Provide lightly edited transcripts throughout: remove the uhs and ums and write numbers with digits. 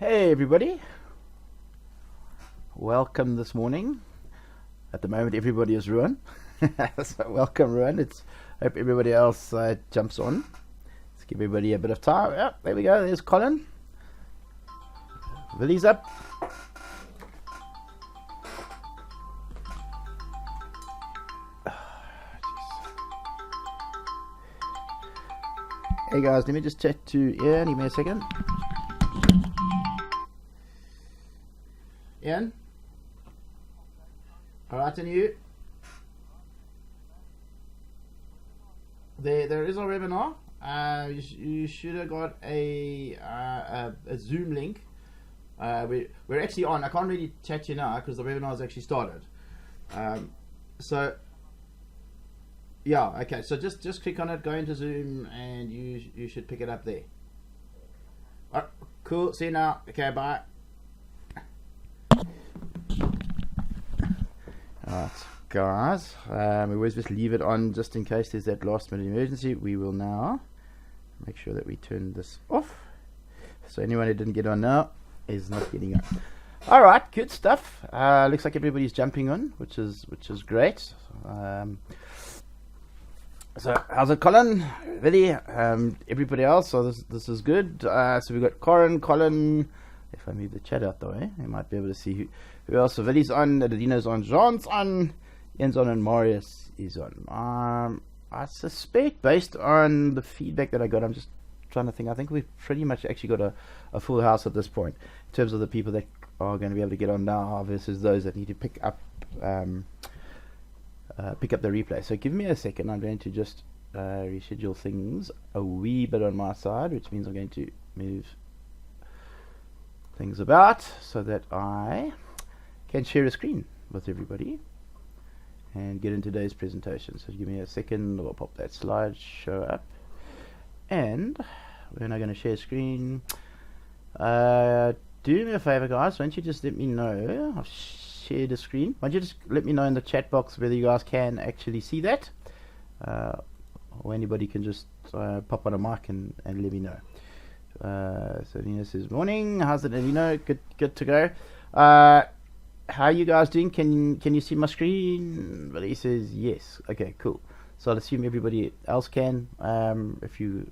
Hey everybody, welcome this morning. At the moment everybody is Ruan. So welcome Ruan. Hope everybody else jumps on. Let's give everybody a bit of time. Yep, there we go, there's Colin. Willie's up. Hey guys, let me just chat to Ian, give me a second. Ian? Alright, and you? There is a webinar. You should have got a Zoom link. We're actually on. I can't really chat to you now because the webinar has actually started. So yeah, okay. So just click on it, go into Zoom, and you should pick it up there. Alright, cool. See you now. Okay, bye. Alright, guys, we always just leave it on just in case there's that last minute emergency. We will now make sure that we turn this off, so anyone who didn't get on now is not getting on. Alright, good stuff. Looks like everybody's jumping on, which is great. So how's it, Colin, Willie, everybody else? So this is good. So we've got Colin. If I move the chat out the way, you might be able to see who else. So Willie's on, Adina's on, Jean's on, Ian's on, and Marius is on. I suspect, based on the feedback that I got, I'm just trying to think, I think we've pretty much actually got a full house at this point, in terms of the people that are going to be able to get on now versus those that need to pick up the replay. So give me a second, I'm going to just reschedule things a wee bit on my side, which means I'm going to move things about so that I can share a screen with everybody and get into today's presentation. So give me a second, I'll pop that slideshow up, and we're now going to share screen. Do me a favor, guys, why don't you just let me know I've shared a screen. Why don't you just let me know in the chat box whether you guys can actually see that, or anybody can just pop on a mic and let me know. So Nina says, morning, how's it, Nina? Good to go. How are you guys doing? Can you see my screen? But he says yes. Okay, cool. So I'll assume everybody else can. If you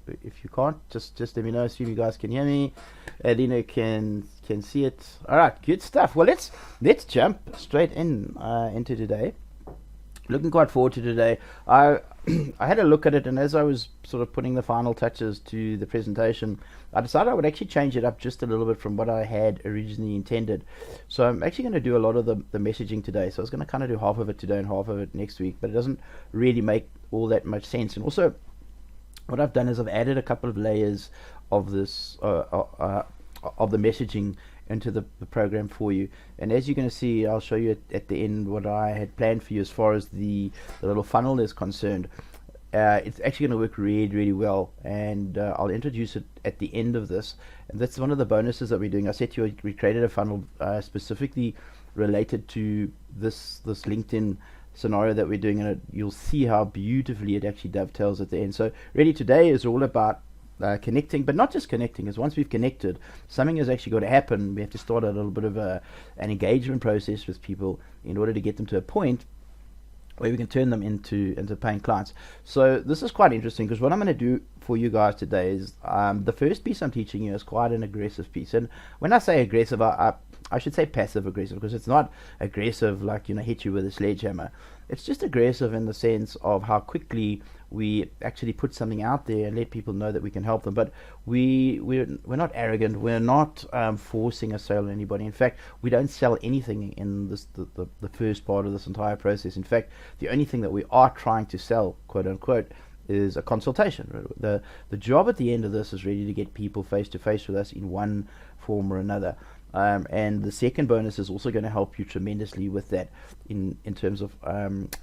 can't, just let me know. Assume you guys can hear me. Nina can see it. All right, good stuff. Well, let's jump straight into today. Looking quite forward to today. I had a look at it, and as I was sort of putting the final touches to the presentation, I decided I would actually change it up just a little bit from what I had originally intended. So I'm actually going to do a lot of the messaging today. So I was going to kind of do half of it today and half of it next week, but it doesn't really make all that much sense. And also, what I've done is I've added a couple of layers of this of the messaging into the program for you, and as you're going to see, I'll show you at the end what I had planned for you as far as the little funnel is concerned. It's actually going to work really well, and I'll introduce it at the end of this, and that's one of the bonuses that we're doing. I said to you we created a funnel specifically related to this LinkedIn scenario that we're doing, and you'll see how beautifully it actually dovetails at the end. So really today is all about connecting, but not just connecting, because once we've connected, something has actually got to happen. We have to start a little bit of an engagement process with people in order to get them to a point where we can turn them into paying clients. So this is quite interesting, because what I'm going to do for you guys today is the first piece I'm teaching you is quite an aggressive piece. And when I say aggressive, I should say passive aggressive, because it's not aggressive like, hit you with a sledgehammer. It's just aggressive in the sense of how quickly we actually put something out there and let people know that we can help them. But we're not arrogant. We're not forcing a sale on anybody. In fact, we don't sell anything in the first part of this entire process. In fact, the only thing that we are trying to sell, quote unquote, is a consultation. The job at the end of this is really to get people face to face with us in one form or another. And the second bonus is also going to help you tremendously with that in terms of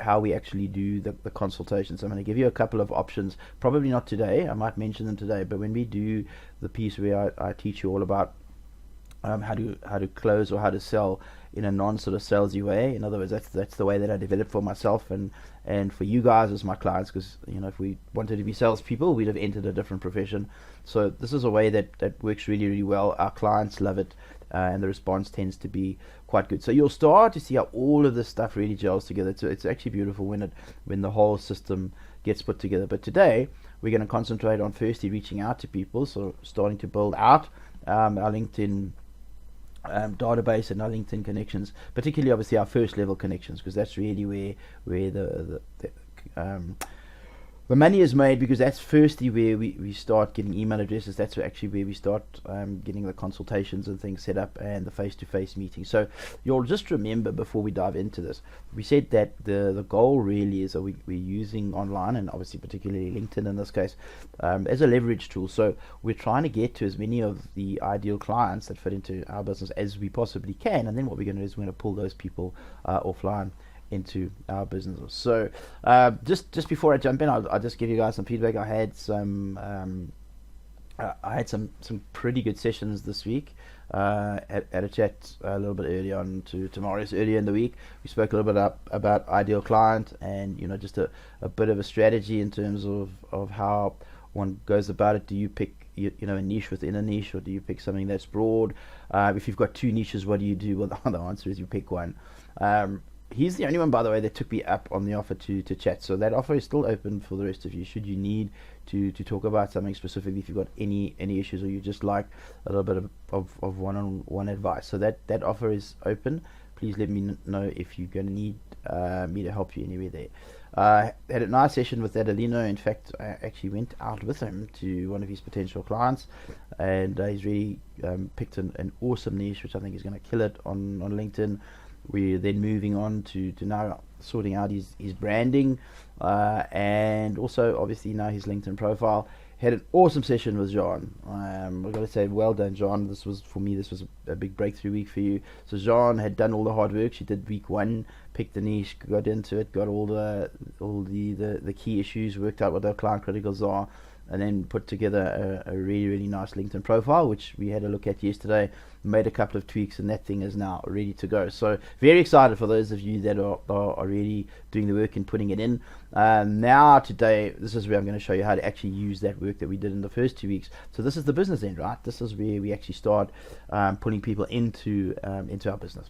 how we actually do the consultation. So I'm going to give you a couple of options, probably not today, I might mention them today, but when we do the piece where I teach you all about how to close or how to sell in a non sort of salesy way. In other words, that's the way that I developed for myself and for you guys as my clients. Because if we wanted to be salespeople, we'd have entered a different profession. So this is a way that works really, really well. Our clients love it, and the response tends to be quite good. So you'll start to see how all of this stuff really gels together. It's actually beautiful when the whole system gets put together. But today we're going to concentrate on firstly reaching out to people, so starting to build out our LinkedIn database and our LinkedIn connections, particularly obviously our first level connections, because that's really where the money is made, because that's firstly where we start getting email addresses. That's actually where we start getting the consultations and things set up and the face-to-face meetings. So you'll just remember, before we dive into this, we said that the goal really is that we're using online, and obviously particularly LinkedIn in this case, as a leverage tool. So we're trying to get to as many of the ideal clients that fit into our business as we possibly can, and then what we're going to do is we're going to pull those people offline into our businesses. So just before I jump in, I'll just give you guys some feedback. I had some pretty good sessions this week. At a chat a little bit earlier on to tomorrow's earlier in the week. We spoke a little bit about ideal client, and just a bit of a strategy in terms of how one goes about it. Do you pick a niche within a niche, or do you pick something that's broad? If you've got two niches, what do you do? Well, the answer is you pick one. He's the only one, by the way, that took me up on the offer to chat. So that offer is still open for the rest of you. Should you need to talk about something specifically, if you've got any issues, or you just like a little bit of one-on-one advice. So that offer is open. Please let me know if you're going to need me to help you anywhere there. Had a nice session with Adelino. In fact, I actually went out with him to one of his potential clients, and he's really picked an awesome niche, which I think is going to kill it on LinkedIn. We're then moving on to now sorting out his branding, and also obviously now his LinkedIn profile. Had an awesome session with John. I've got to say, well done, John. This was a big breakthrough week for you. So John had done all the hard work. She did week one, picked the niche, got into it, got all the key issues, worked out what their client criticals are, and then put together a really, really nice LinkedIn profile, which we had a look at yesterday, made a couple of tweaks, and that thing is now ready to go. So very excited for those of you that are really doing the work and putting it in. Now today, this is where I'm going to show you how to actually use that work that we did in the first 2 weeks. So this is the business end, right? This is where we actually start putting people into our business.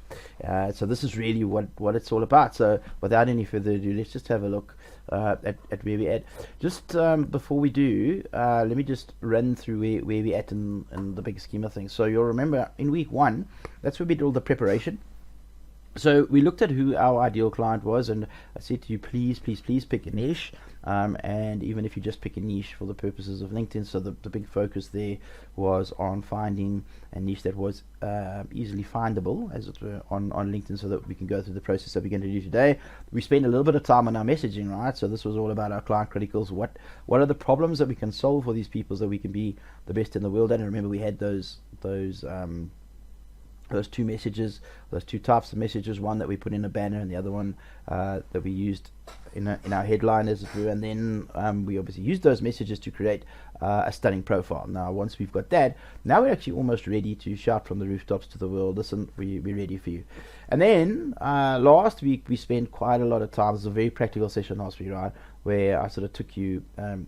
So this is really what it's all about. So without any further ado, let's just have a look at where we're at. Just before we do, let me just run through where we're at in the big scheme of things. So you'll remember in week one, that's where we did all the preparation. So we looked at who our ideal client was, and I said to you, please pick a niche, and even if you just pick a niche for the purposes of LinkedIn. So the big focus there was on finding a niche that was easily findable, as it were, on LinkedIn, so that we can go through the process that we're going to do today. We spent a little bit of time on our messaging, right? So this was all about our client criticals. What are the problems that we can solve for these people, so we can be the best in the world? And remember, we had those two messages, those two types of messages, one that we put in a banner and the other one that we used in our headline, as it were. And then we obviously used those messages to create a stunning profile. Now once we've got that, now we're actually almost ready to shout from the rooftops to the world, listen, we're ready for you. And then last week we spent quite a lot of time. It was a very practical session last week, right, where I sort of took you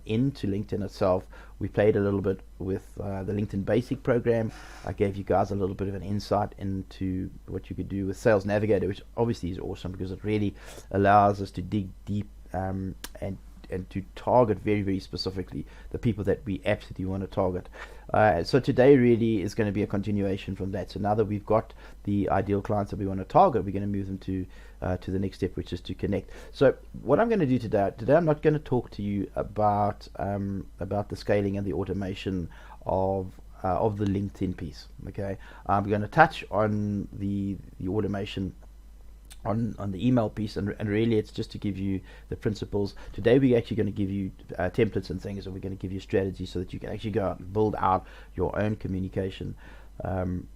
into LinkedIn itself. We played a little bit with the LinkedIn Basic program. I gave you guys a little bit of an insight into what you could do with Sales Navigator, which obviously is awesome because it really allows us to dig deep and to target very, very specifically the people that we absolutely want to target. So today really is going to be a continuation from that. So now that we've got the ideal clients that we want to target, we're going to move them to the next step, which is to connect. So what I'm going to do today I'm not going to talk to you about the scaling and the automation of the LinkedIn piece. Okay, I'm going to touch on the automation on the email piece, and really it's just to give you the principles. Today we're actually going to give you templates and things, and we're going to give you strategies so that you can actually go out and build out your own communication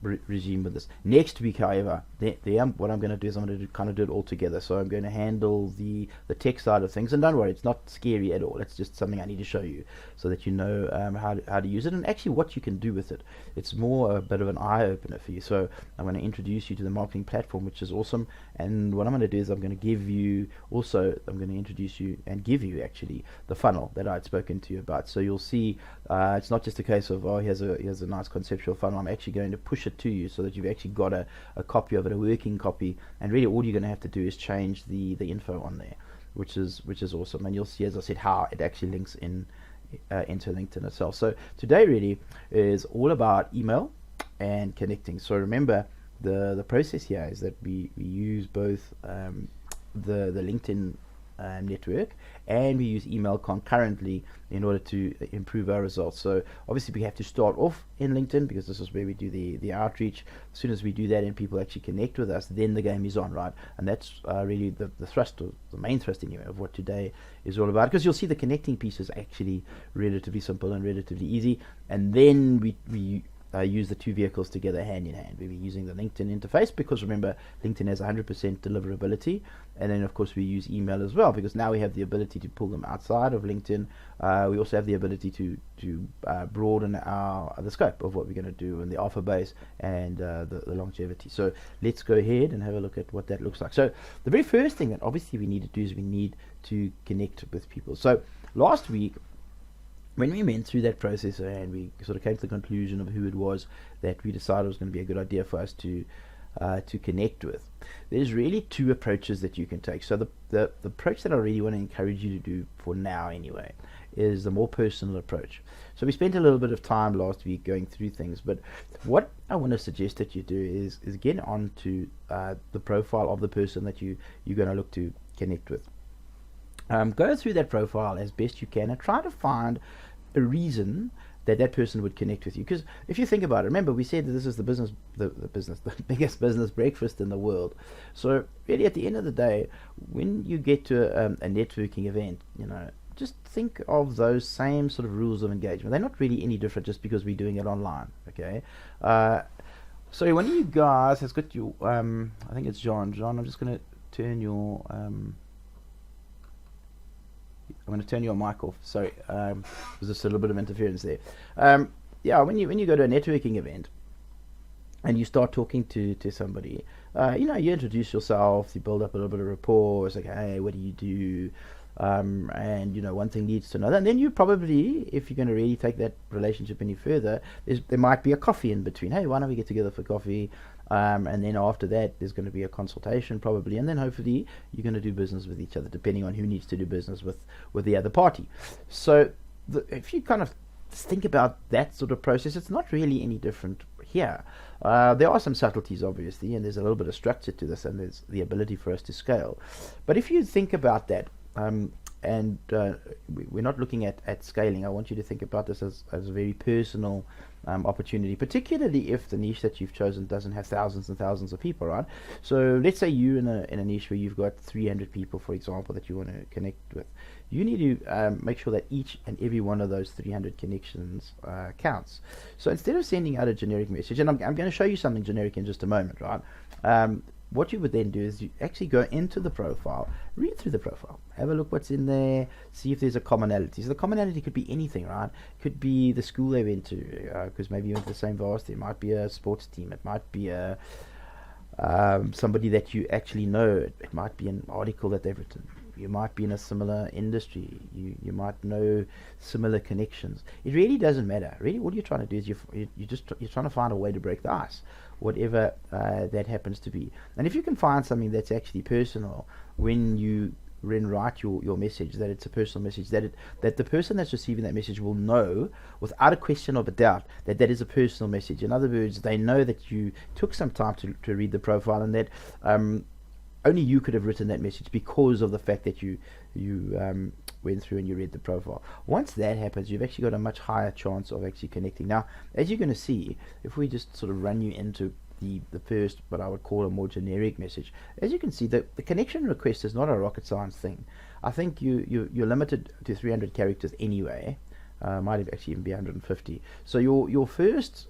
regime with this. Next week, however, what I'm going to do is I'm going to kind of do it all together. So I'm going to handle the tech side of things, and don't worry, it's not scary at all. It's just something I need to show you so that you know how to use it and actually what you can do with it. It's more a bit of an eye opener for you. So I'm going to introduce you to the marketing platform, which is awesome. And what I'm going to do is I'm going to introduce you and give you actually the funnel that I'd spoken to you about. So you'll see it's not just a case of, oh, here's a nice conceptual funnel. I'm actually going to push it to you so that you've actually got a copy of it, a working copy, and really all you're going to have to do is change the info on there, which is awesome. And you'll see, as I said, how it actually links in into LinkedIn itself. So today really is all about email and connecting. So remember, the process here is that we use both the LinkedIn network, and we use email concurrently in order to improve our results. So obviously we have to start off in LinkedIn because this is where we do the outreach. As soon as we do that and people actually connect with us, then the game is on, right? And that's really the thrust, or the main thrust anyway, of what today is all about, because you'll see the connecting piece is actually relatively simple and relatively easy. And then we use the two vehicles together hand in hand. We'll be using the LinkedIn interface because remember, LinkedIn has 100% deliverability, and then of course we use email as well because now we have the ability to pull them outside of LinkedIn. We also have the ability to broaden the scope of what we're going to do and the offer base and the longevity. So let's go ahead and have a look at what that looks like. So the very first thing that obviously we need to do is we need to connect with people. So last week, when we went through that process and we sort of came to the conclusion of who it was that we decided was going to be a good idea for us to connect with, there's really two approaches that you can take. So the approach that I really want to encourage you to do for now anyway is the more personal approach. So we spent a little bit of time last week going through things, but what I want to suggest that you do is get onto the profile of the person that you're going to look to connect with. Go through that profile as best you can and try to find a reason that person would connect with you. Because if you think about it, remember we said that this is the biggest business breakfast in the world. So really, at the end of the day, when you get to a networking event, just think of those same sort of rules of engagement. They're not really any different just because we're doing it online. Okay. So one of you guys has got you. I think it's John. John, I'm just going to turn your. I'm going to turn your mic off. Sorry, there's just a little bit of interference there. Yeah, when you go to a networking event and you start talking to somebody, you introduce yourself, you build up a little bit of rapport. It's like, hey, what do you do? And one thing leads to another, and then you probably, if you're going to really take that relationship any further, there might be a coffee in between. Hey, why don't we get together for coffee? And then after that, there's going to be a consultation probably, and then hopefully you're going to do business with each other, depending on who needs to do business with the other party. So if you kind of think about that sort of process, it's not really any different here. There are some subtleties, obviously, and there's a little bit of structure to this, and there's the ability for us to scale. But if you think about that, and we're not looking at scaling, I want you to think about this as a very personal opportunity, particularly if the niche that you've chosen doesn't have thousands and thousands of people, right? So let's say you're in a niche where you've got 300 people, for example, that you want to connect with. You need to make sure that each and every one of those 300 connections counts. So instead of sending out a generic message, and I'm going to show you something generic in just a moment, right? What you would then do is you actually go into the profile, read through the profile, have a look what's in there, see if there's a commonality. So the commonality could be anything, right? It could be the school they went to, because maybe you went to the same varsity. It might be a sports team. It might be somebody that you actually know. It might be an article that they've written. You might be in a similar industry. You might know similar connections. It really doesn't matter. Really, all you're trying to do is you're trying to find a way to break the ice, whatever that happens to be. And if you can find something that's actually personal when you write your message, that it's a personal message, that the person that's receiving that message will know without a question of a doubt that is a personal message. In other words, they know that you took some time to read the profile, and that only you could have written that message because of the fact that you went through and you read the profile. Once that happens, you've actually got a much higher chance of actually connecting. Now, as you're going to see, if we just sort of run you into the first, what I would call a more generic message, as you can see, the connection request is not a rocket science thing. I think you're limited to 300 characters anyway. Might have actually even be 150. So your first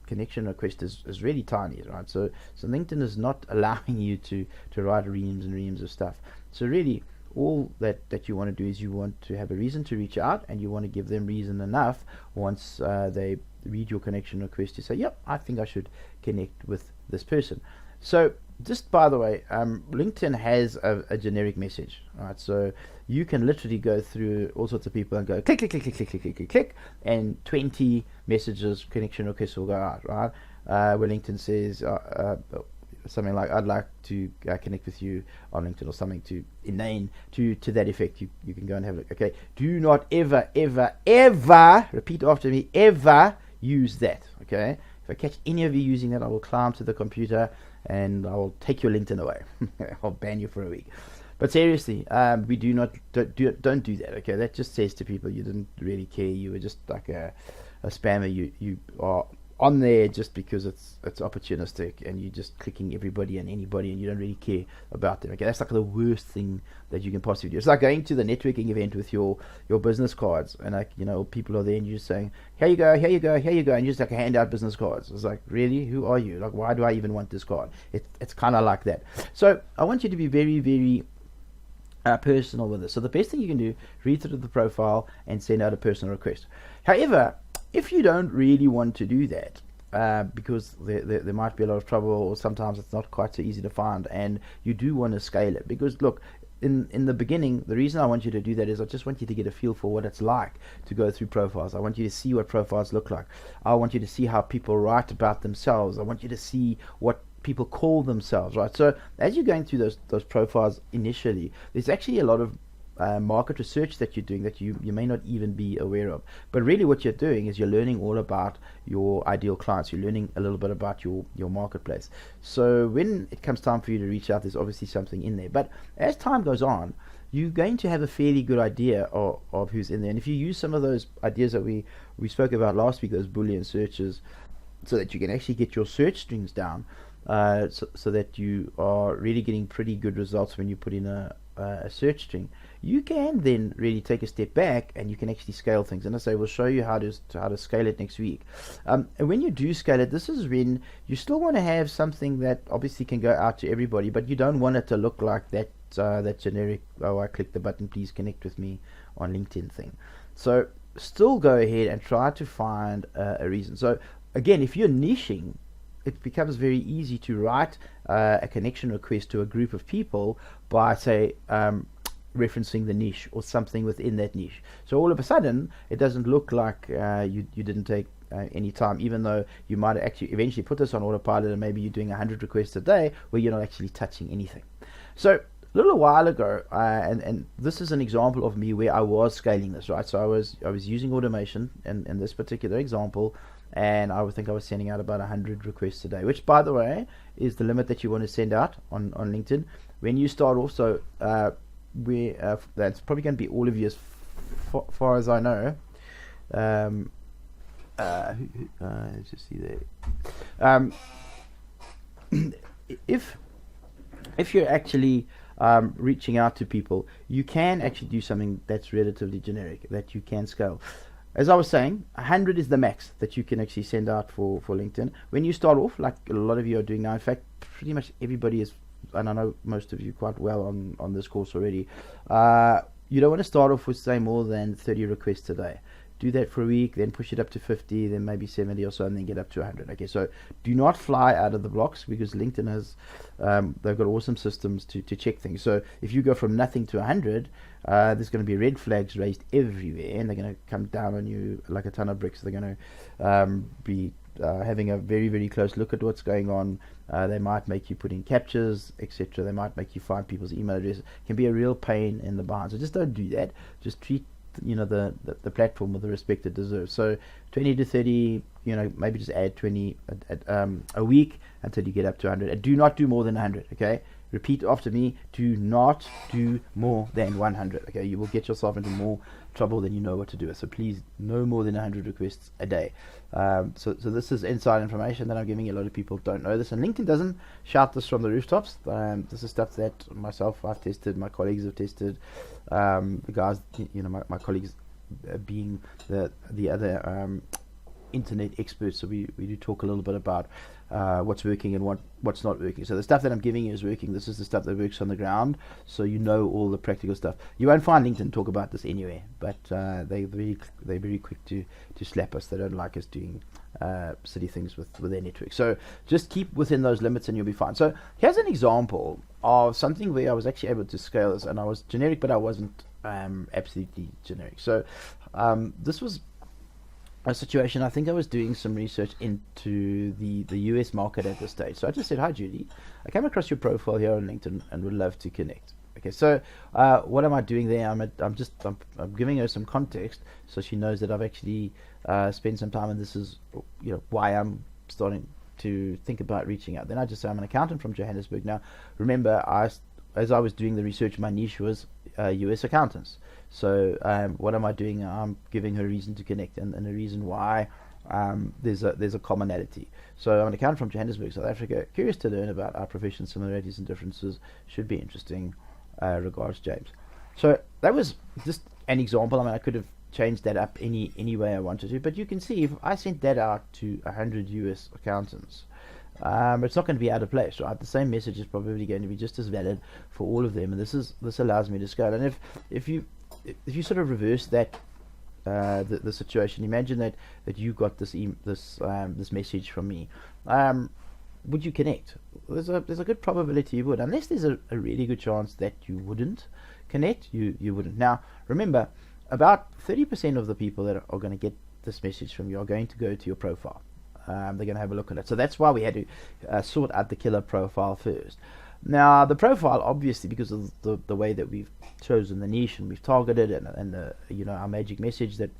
connection request is really tiny, right? So LinkedIn is not allowing you to write reams and reams of stuff. So really, all that you want to do is you want to have a reason to reach out, and you want to give them reason enough once they read your connection request to say, yep, I think I should connect with this person. So just by the way, LinkedIn has a generic message, right? So you can literally go through all sorts of people and go click, click, click, click, click, click, click, click, click, and 20 messages, connection requests will go out, right? Where LinkedIn says something like, I'd like to connect with you on LinkedIn, or something to inane to that effect. You can go and have a look. Okay, do not ever, ever, ever, repeat after me, ever use that. Okay, if I catch any of you using that, I will climb to the computer and I will take your LinkedIn away. I'll ban you for a week. But seriously, we don't do that. Okay, that just says to people you didn't really care. You were just like a spammer. You are on there just because it's opportunistic, and you're just clicking everybody and anybody, and you don't really care about them. Okay, that's like the worst thing that you can possibly do. It's like going to the networking event with your business cards, and like, people are there and you're just saying, here you go, here you go, here you go, and you just like hand out business cards. It's like, really, who are you? Like, why do I even want this card? It's kind of like that. So I want you to be very, very personal with this. So the best thing you can do, read through the profile and send out a personal request. However, if you don't really want to do that, because there might be a lot of trouble, or sometimes it's not quite so easy to find, and you do want to scale it, because look, in the beginning, the reason I want you to do that is I just want you to get a feel for what it's like to go through profiles. I want you to see what profiles look like. I want you to see how people write about themselves. I want you to see what people call themselves, right? So as you're going through those profiles initially, there's actually a lot of market research that you're doing that you may not even be aware of. But really what you're doing is you're learning all about your ideal clients. You're learning a little bit about your marketplace. So when it comes time for you to reach out, there's obviously something in there. But as time goes on, you're going to have a fairly good idea of who's in there. And if you use some of those ideas that we spoke about last week, those Boolean searches, so that you can actually get your search strings down, so that you are really getting pretty good results when you put in a search string, you can then really take a step back and you can actually scale things. And I say we'll show you how to scale it next week. And when you do scale it, this is when you still want to have something that obviously can go out to everybody, but you don't want it to look like that generic, oh, I click the button, please connect with me on LinkedIn thing. So still go ahead and try to find a reason. So again, if you're niching, it becomes very easy to write a connection request to a group of people by, say, referencing the niche or something within that niche. So all of a sudden, it doesn't look like you didn't take any time, even though you might actually eventually put this on autopilot, and maybe you're doing 100 requests a day where you're not actually touching anything. So a little while ago, and this is an example of me where I was scaling this, right? So I was using automation in this particular example, and I would think I was sending out about 100 requests a day, which, by the way, is the limit that you want to send out on LinkedIn. When you start off, so that's probably going to be all of you as far as I know. Let's just see there. If you're actually reaching out to people, you can actually do something that's relatively generic, that you can scale. As I was saying, 100 is the max that you can actually send out for LinkedIn. When you start off, like a lot of you are doing now, in fact, pretty much everybody is, and I know most of you quite well on this course already, you don't want to start off with, say, more than 30 requests a day. Do that for a week, then push it up to 50, then maybe 70 or so, and then get up to 100. Okay, so do not fly out of the blocks, because LinkedIn has, they've got awesome systems to check things. So if you go from nothing to 100, there's going to be red flags raised everywhere, and they're going to come down on you like a ton of bricks. They're going to be having a very, very close look at what's going on. They might make you put in captures, etc. They might make you find people's email addresses. It can be a real pain in the behind. So just don't do that. Just treat the platform with the respect it deserves. So 20 to 30, maybe just add 20 a week until you get up to 100. And do not do more than 100. Okay, repeat after me. Do not do more than 100. Okay, you will get yourself into more trouble than you know what to do. So please, no more than 100 requests a day. So this is inside information that I'm giving you. A lot of people don't know this, and LinkedIn doesn't shout this from the rooftops. This is stuff that myself, I've tested, my colleagues have tested, the guys, my colleagues being the other internet experts, so we do talk a little bit about what's working and what's not working. So the stuff that I'm giving you is working. This is the stuff that works on the ground, so you know all the practical stuff. You won't find LinkedIn talk about this anywhere, but they're very quick to slap us. They don't like us doing silly things with their network. So just keep within those limits and you'll be fine. So here's an example of something where I was actually able to scale this, and I was generic, but I wasn't absolutely generic. So this was a situation. I think I was doing some research into the US market at this stage. So I just said, "Hi Judy, I came across your profile here on LinkedIn and would love to connect." Okay, so what am I doing there? I'm giving her some context so she knows that I've actually spent some time, and this is why I'm starting to think about reaching out. Then I just say I'm an accountant from Johannesburg. Now, remember, as I was doing the research, my niche was US accountants. So what am I doing? I'm giving her a reason to connect, and a reason why there's a commonality. So I'm an accountant from Johannesburg, South Africa. Curious to learn about our profession similarities and differences. Should be interesting. Regards, James. So that was just an example. I mean, I could have changed that up any way I wanted to, but you can see if I sent that out to 100 US accountants, it's not going to be out of place, right? The same message is probably going to be just as valid for all of them, and this allows me to scale. And if you sort of reverse that the situation, imagine that you got this message from me. Would you connect? There's a good probability you would, unless there's a really good chance that you wouldn't connect. You wouldn't. Now remember, about 30% of the people that are going to get this message from you are going to go to your profile. They're going to have a look at it. So that's why we had to sort out the killer profile first. Now the profile, obviously, because of the way that we've chosen the niche and we've targeted and the our magic message that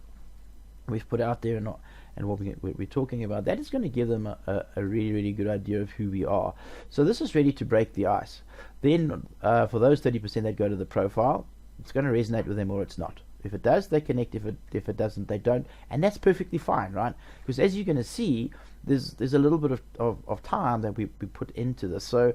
we've put out there and what we're talking about, that is going to give them a really, really good idea of who we are. So this is ready to break the ice. Then for those 30% that go to the profile, it's going to resonate with them or it's not. If it does, they connect. If it doesn't, they don't, and that's perfectly fine, right? Because as you're going to see, there's a little bit of time that we put into this. So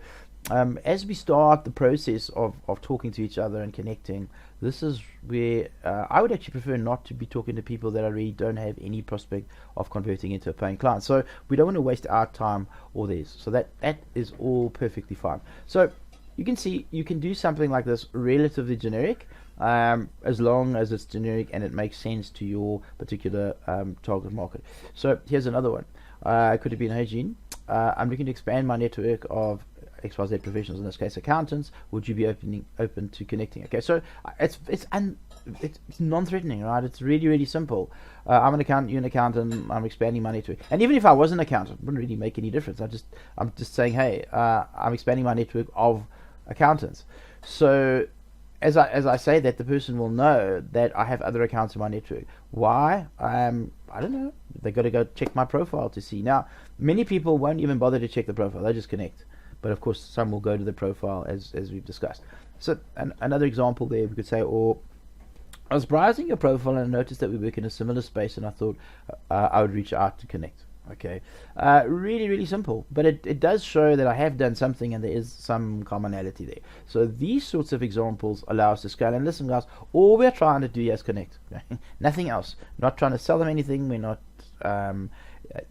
as we start the process of talking to each other and connecting, this is where I would actually prefer not to be talking to people that I really don't have any prospect of converting into a paying client. So we don't want to waste our time or theirs. So that is all perfectly fine. So you can see you can do something like this relatively generic, as long as it's generic and it makes sense to your particular target market. So here's another one. Could have been, "Hey Gene, I'm looking to expand my network of XYZ professionals, in this case accountants. Would you be open to connecting?" Okay, so it's non-threatening, right? It's really, really simple. I'm an accountant, you're an accountant, I'm expanding my network. And even if I was an accountant, it wouldn't really make any difference. I'm just saying, hey, I'm expanding my network of accountants. So as I say that, the person will know that I have other accounts in my network. Why? I don't know. They got to go check my profile to see. Now, many people won't even bother to check the profile. They just connect. But of course, some will go to the profile as we've discussed. So another example there, we could say, or I was browsing your profile and I noticed that we work in a similar space, and I thought I would reach out to connect. Okay, really, really simple, but it does show that I have done something and there is some commonality there. So these sorts of examples allow us to scale. And listen, guys, all we're trying to do is connect. Nothing else. Not trying to sell them anything. We're not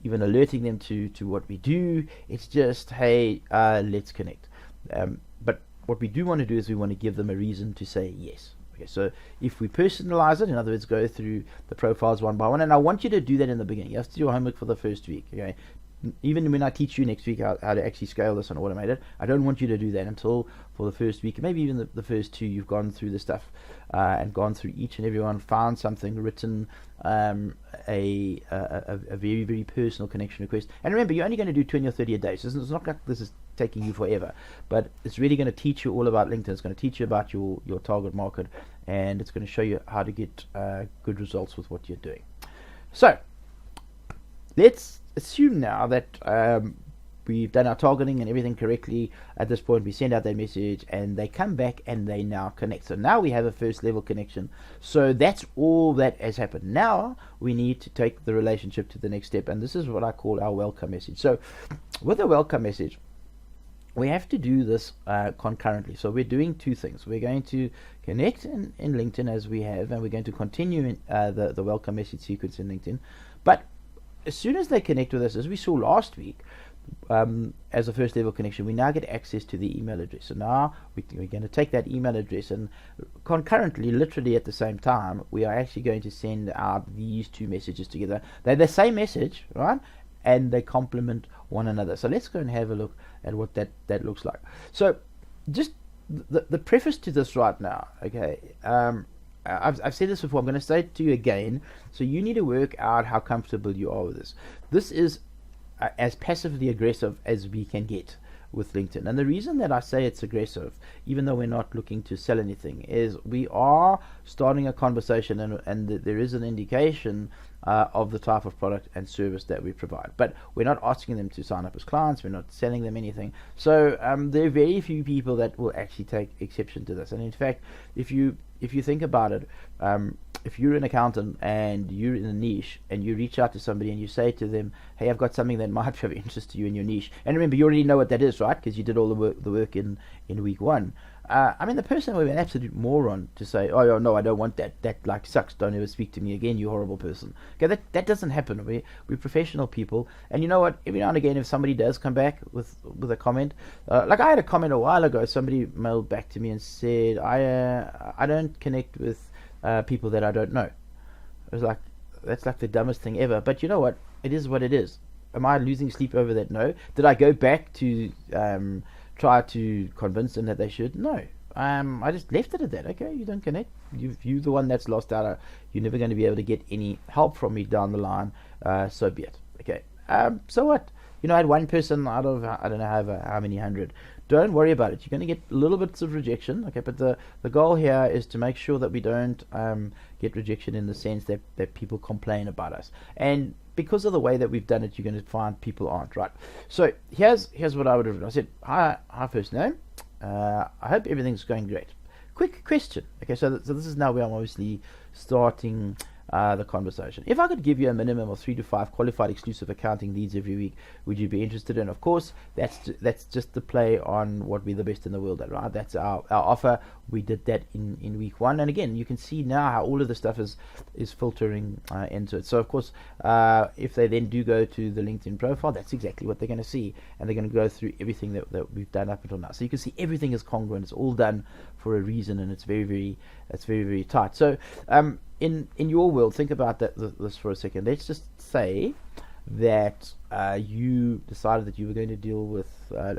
even alerting them to what we do. It's just, hey, let's connect. But what we do want to do is we want to give them a reason to say yes. Okay, so if we personalize it, in other words, go through the profiles one by one, and I want you to do that in the beginning. You have to do your homework for the first week. Okay, even when I teach you next week how to actually scale this and automate it, I don't want you to do that until for the first week, maybe even the first two. You've gone through the stuff and gone through each and every one, found something, written a very, very personal connection request. And remember, you're only going to do 20 or 30 a day, so it's not like this is taking you forever, but it's really going to teach you all about LinkedIn. It's going to teach you about your target market, and it's going to show you how to get good results with what you're doing. So let's assume now that we've done our targeting and everything correctly. At this point, we send out that message and they come back and they now connect. So now we have a first level connection. So that's all that has happened. Now we need to take the relationship to the next step, and this is what I call our welcome message. So with a welcome message, we have to do this concurrently. So we're doing two things. We're going to connect in LinkedIn as we have, and we're going to continue in the welcome message sequence in LinkedIn. But as soon as they connect with us, as we saw last week, as a first level connection, we now get access to the email address. So now we're going to take that email address, and concurrently, literally at the same time, we are actually going to send out these two messages together. They're the same message, right? And they complement one another. So let's go and have a look at what that looks like. So just the preface to this right now, okay, I've said this before, I'm going to say it to you again, so you need to work out how comfortable you are with this. This is as passively aggressive as we can get with LinkedIn. And the reason that I say it's aggressive, even though we're not looking to sell anything, is we are starting a conversation, and there is an indication of the type of product and service that we provide. But we're not asking them to sign up as clients, we're not selling them anything. So there are very few people that will actually take exception to this. And in fact, if you think about it, if you're an accountant and you're in a niche and you reach out to somebody and you say to them, hey, I've got something that might be of interest to you in your niche, and remember, you already know what that is, right? Because you did all the work in week one. I mean, the person will be an absolute moron to say, oh no, I don't want that. That like sucks. Don't ever speak to me again, you horrible person. Okay, that doesn't happen. We're professional people, and you know what? Every now and again, if somebody does come back with a comment, like I had a comment a while ago. Somebody mailed back to me and said, I don't connect with people that I don't know. I was like, that's like the dumbest thing ever. But you know what? It is what it is. Am I losing sleep over that? No. Did I go back to try to convince them that they should? No. I just left it at that. Okay, you don't connect. You're the one that's lost out. You're never going to be able to get any help from me down the line. So be it. Okay. So what? You know, I had one person out of, I don't know how many hundred. Don't worry about it. You're going to get little bits of rejection. Okay, but the goal here is to make sure that we don't get rejection in the sense that people complain about us. And because of the way that we've done it, you're going to find people aren't, right? So here's what I would have done. I said, hi first name. I hope everything's going great. Quick question. Okay, so this is now where I'm obviously starting the conversation. If I could give you a minimum of 3 to 5 qualified exclusive accounting leads every week, would you be interested in? Of course, that's just the play on what we're the best in the world at, right? That's our offer. We did that in week one, and again, you can see now how all of the stuff is filtering into it. So of course, if they then do go to the LinkedIn profile, that's exactly what they're going to see, and they're going to go through everything that we've done up until now. So you can see everything is congruent. It's all done for a reason, and it's very tight. So in your world, think about this for a second. Let's just say that you decided that you were going to deal with,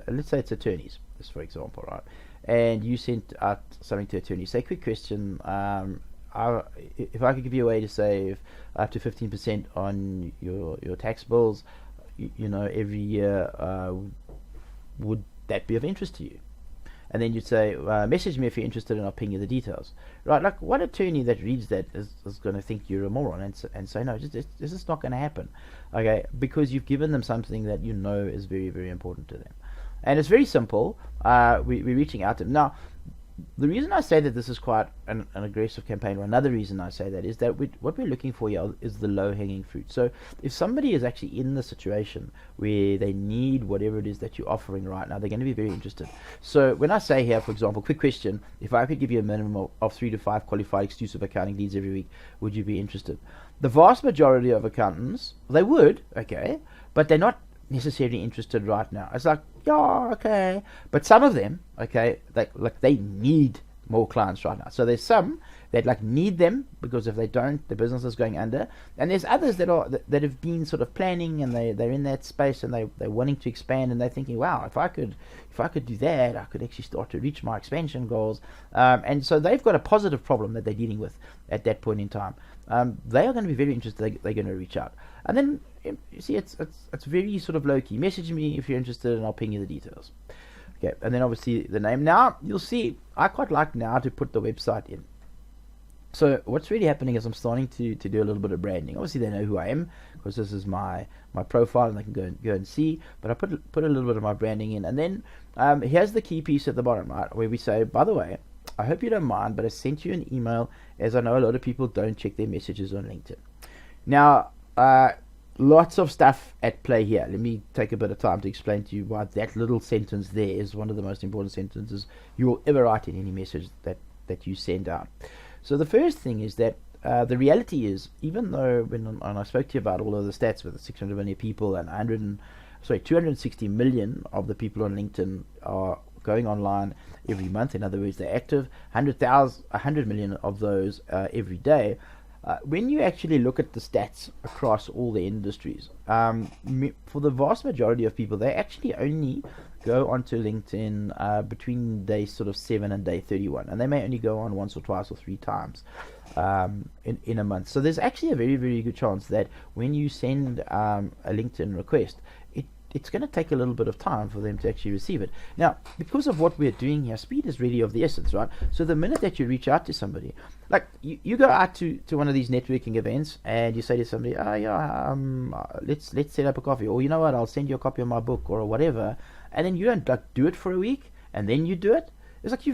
let's say it's attorneys, just for example, right? And you sent out something to attorneys. Say, quick question, if I could give you a way to save up to 15% on your tax bills, you know, every year, would that be of interest to you? And then you'd say, message me if you're interested and I'll ping you the details. Right, like what attorney that reads that is going to think you're a moron and say, no, this is not going to happen. Okay, because you've given them something that you know is very important to them. And it's very simple. We're reaching out to them. Now, the reason I say that this is quite an aggressive campaign, or another reason I say that, is that what we're looking for here is the low-hanging fruit. So if somebody is actually in the situation where they need whatever it is that you're offering right now, they're going to be very interested. So when I say here, for example, quick question, if I could give you a minimum of 3 to 5 qualified exclusive accounting leads every week, would you be interested? The vast majority of accountants, they would, okay, but they're not necessarily interested right now. It's like, yeah, okay, but some of them, okay, they need more clients right now. So there's some that like need them, because if they don't, the business is going under. And there's others that have been sort of planning, and they're in that space, and they're wanting to expand, and they're thinking, wow, if I could do that, I could actually start to reach my expansion goals. And so they've got a positive problem that they're dealing with at that point in time. They are going to be very interested. They're going to reach out, and then you see, it's very sort of low key. Message me if you're interested, and I'll ping you the details. Okay, and then obviously the name. Now you'll see, I quite like now to put the website in. So what's really happening is I'm starting to do a little bit of branding. Obviously they know who I am, because this is my profile, and they can go and see. But I put a little bit of my branding in, and then here's the key piece at the bottom, right, where we say, by the way, I hope you don't mind, but I sent you an email, as I know a lot of people don't check their messages on LinkedIn. Now, lots of stuff at play here. Let me take a bit of time to explain to you why that little sentence there is one of the most important sentences you will ever write in any message that you send out. So the first thing is that the reality is, even though when I spoke to you about all of the stats with the 600 million people and 260 million of the people on LinkedIn are going online every month. In other words, they're active. 100 million of those every day. When you actually look at the stats across all the industries, for the vast majority of people, they actually only go onto LinkedIn between day sort of 7 and day 31, and they may only go on once or twice or 3 times in a month. So there's actually a very, very good chance that when you send a LinkedIn request, it's going to take a little bit of time for them to actually receive it. Now, because of what we're doing here, speed is really of the essence, right? So the minute that you reach out to somebody, like you go out to one of these networking events and you say to somebody, let's set up a coffee, or you know what, I'll send you a copy of my book or whatever, and then you don't like do it for a week and then you do it. It's like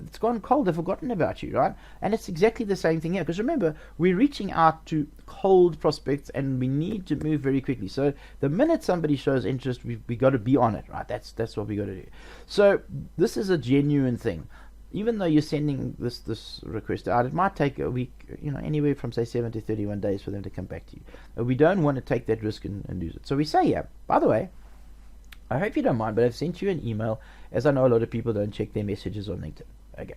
it's gone cold, they've forgotten about you, right? And it's exactly the same thing here, because remember, we're reaching out to cold prospects and we need to move very quickly. So the minute somebody shows interest, we got to be on it, right? That's what we got to do. So this is a genuine thing. Even though you're sending this request out, it might take a week, anywhere from say 7 to 31 days for them to come back to you. But we don't want to take that risk and lose it. So we say, by the way, I hope you don't mind, but I've sent you an email, as I know a lot of people don't check their messages on LinkedIn. Okay,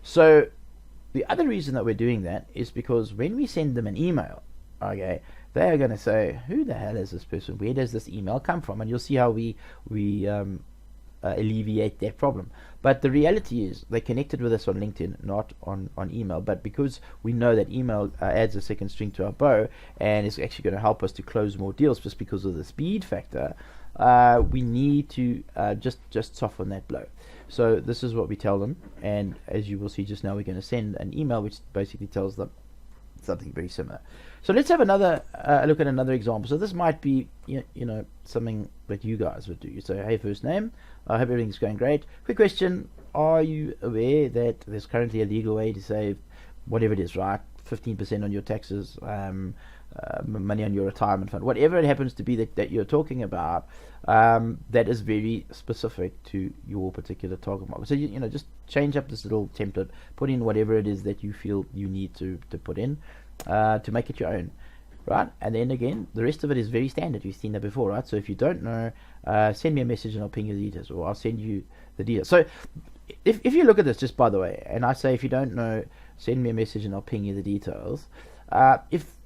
so the other reason that we're doing that is because when we send them an email, okay, they are going to say, who the hell is this person? Where does this email come from? And you'll see how we alleviate that problem. But the reality is they connected with us on LinkedIn, not on email. But because we know that email adds a second string to our bow and is actually going to help us to close more deals just because of the speed factor, we need to just soften that blow. So this is what we tell them, and as you will see just now, we're going to send an email which basically tells them something very similar. So let's have another look at another example. So this might be something that you guys would do. You say, hey, first name, I hope everything's going great. Quick question, are you aware that there's currently a legal way to save whatever it is, right? 15% on your taxes, money on your retirement fund, whatever it happens to be that you're talking about, that is very specific to your particular target market. So just change up this little template, put in whatever it is that you feel you need to put in to make it your own, right? And then again, the rest of it is very standard. You've seen that before, right? So if you don't know, send me a message and I'll ping you the details, or I'll send you the details. So if you look at this, just by the way, and I say if you don't know, send me a message and I'll ping you the details.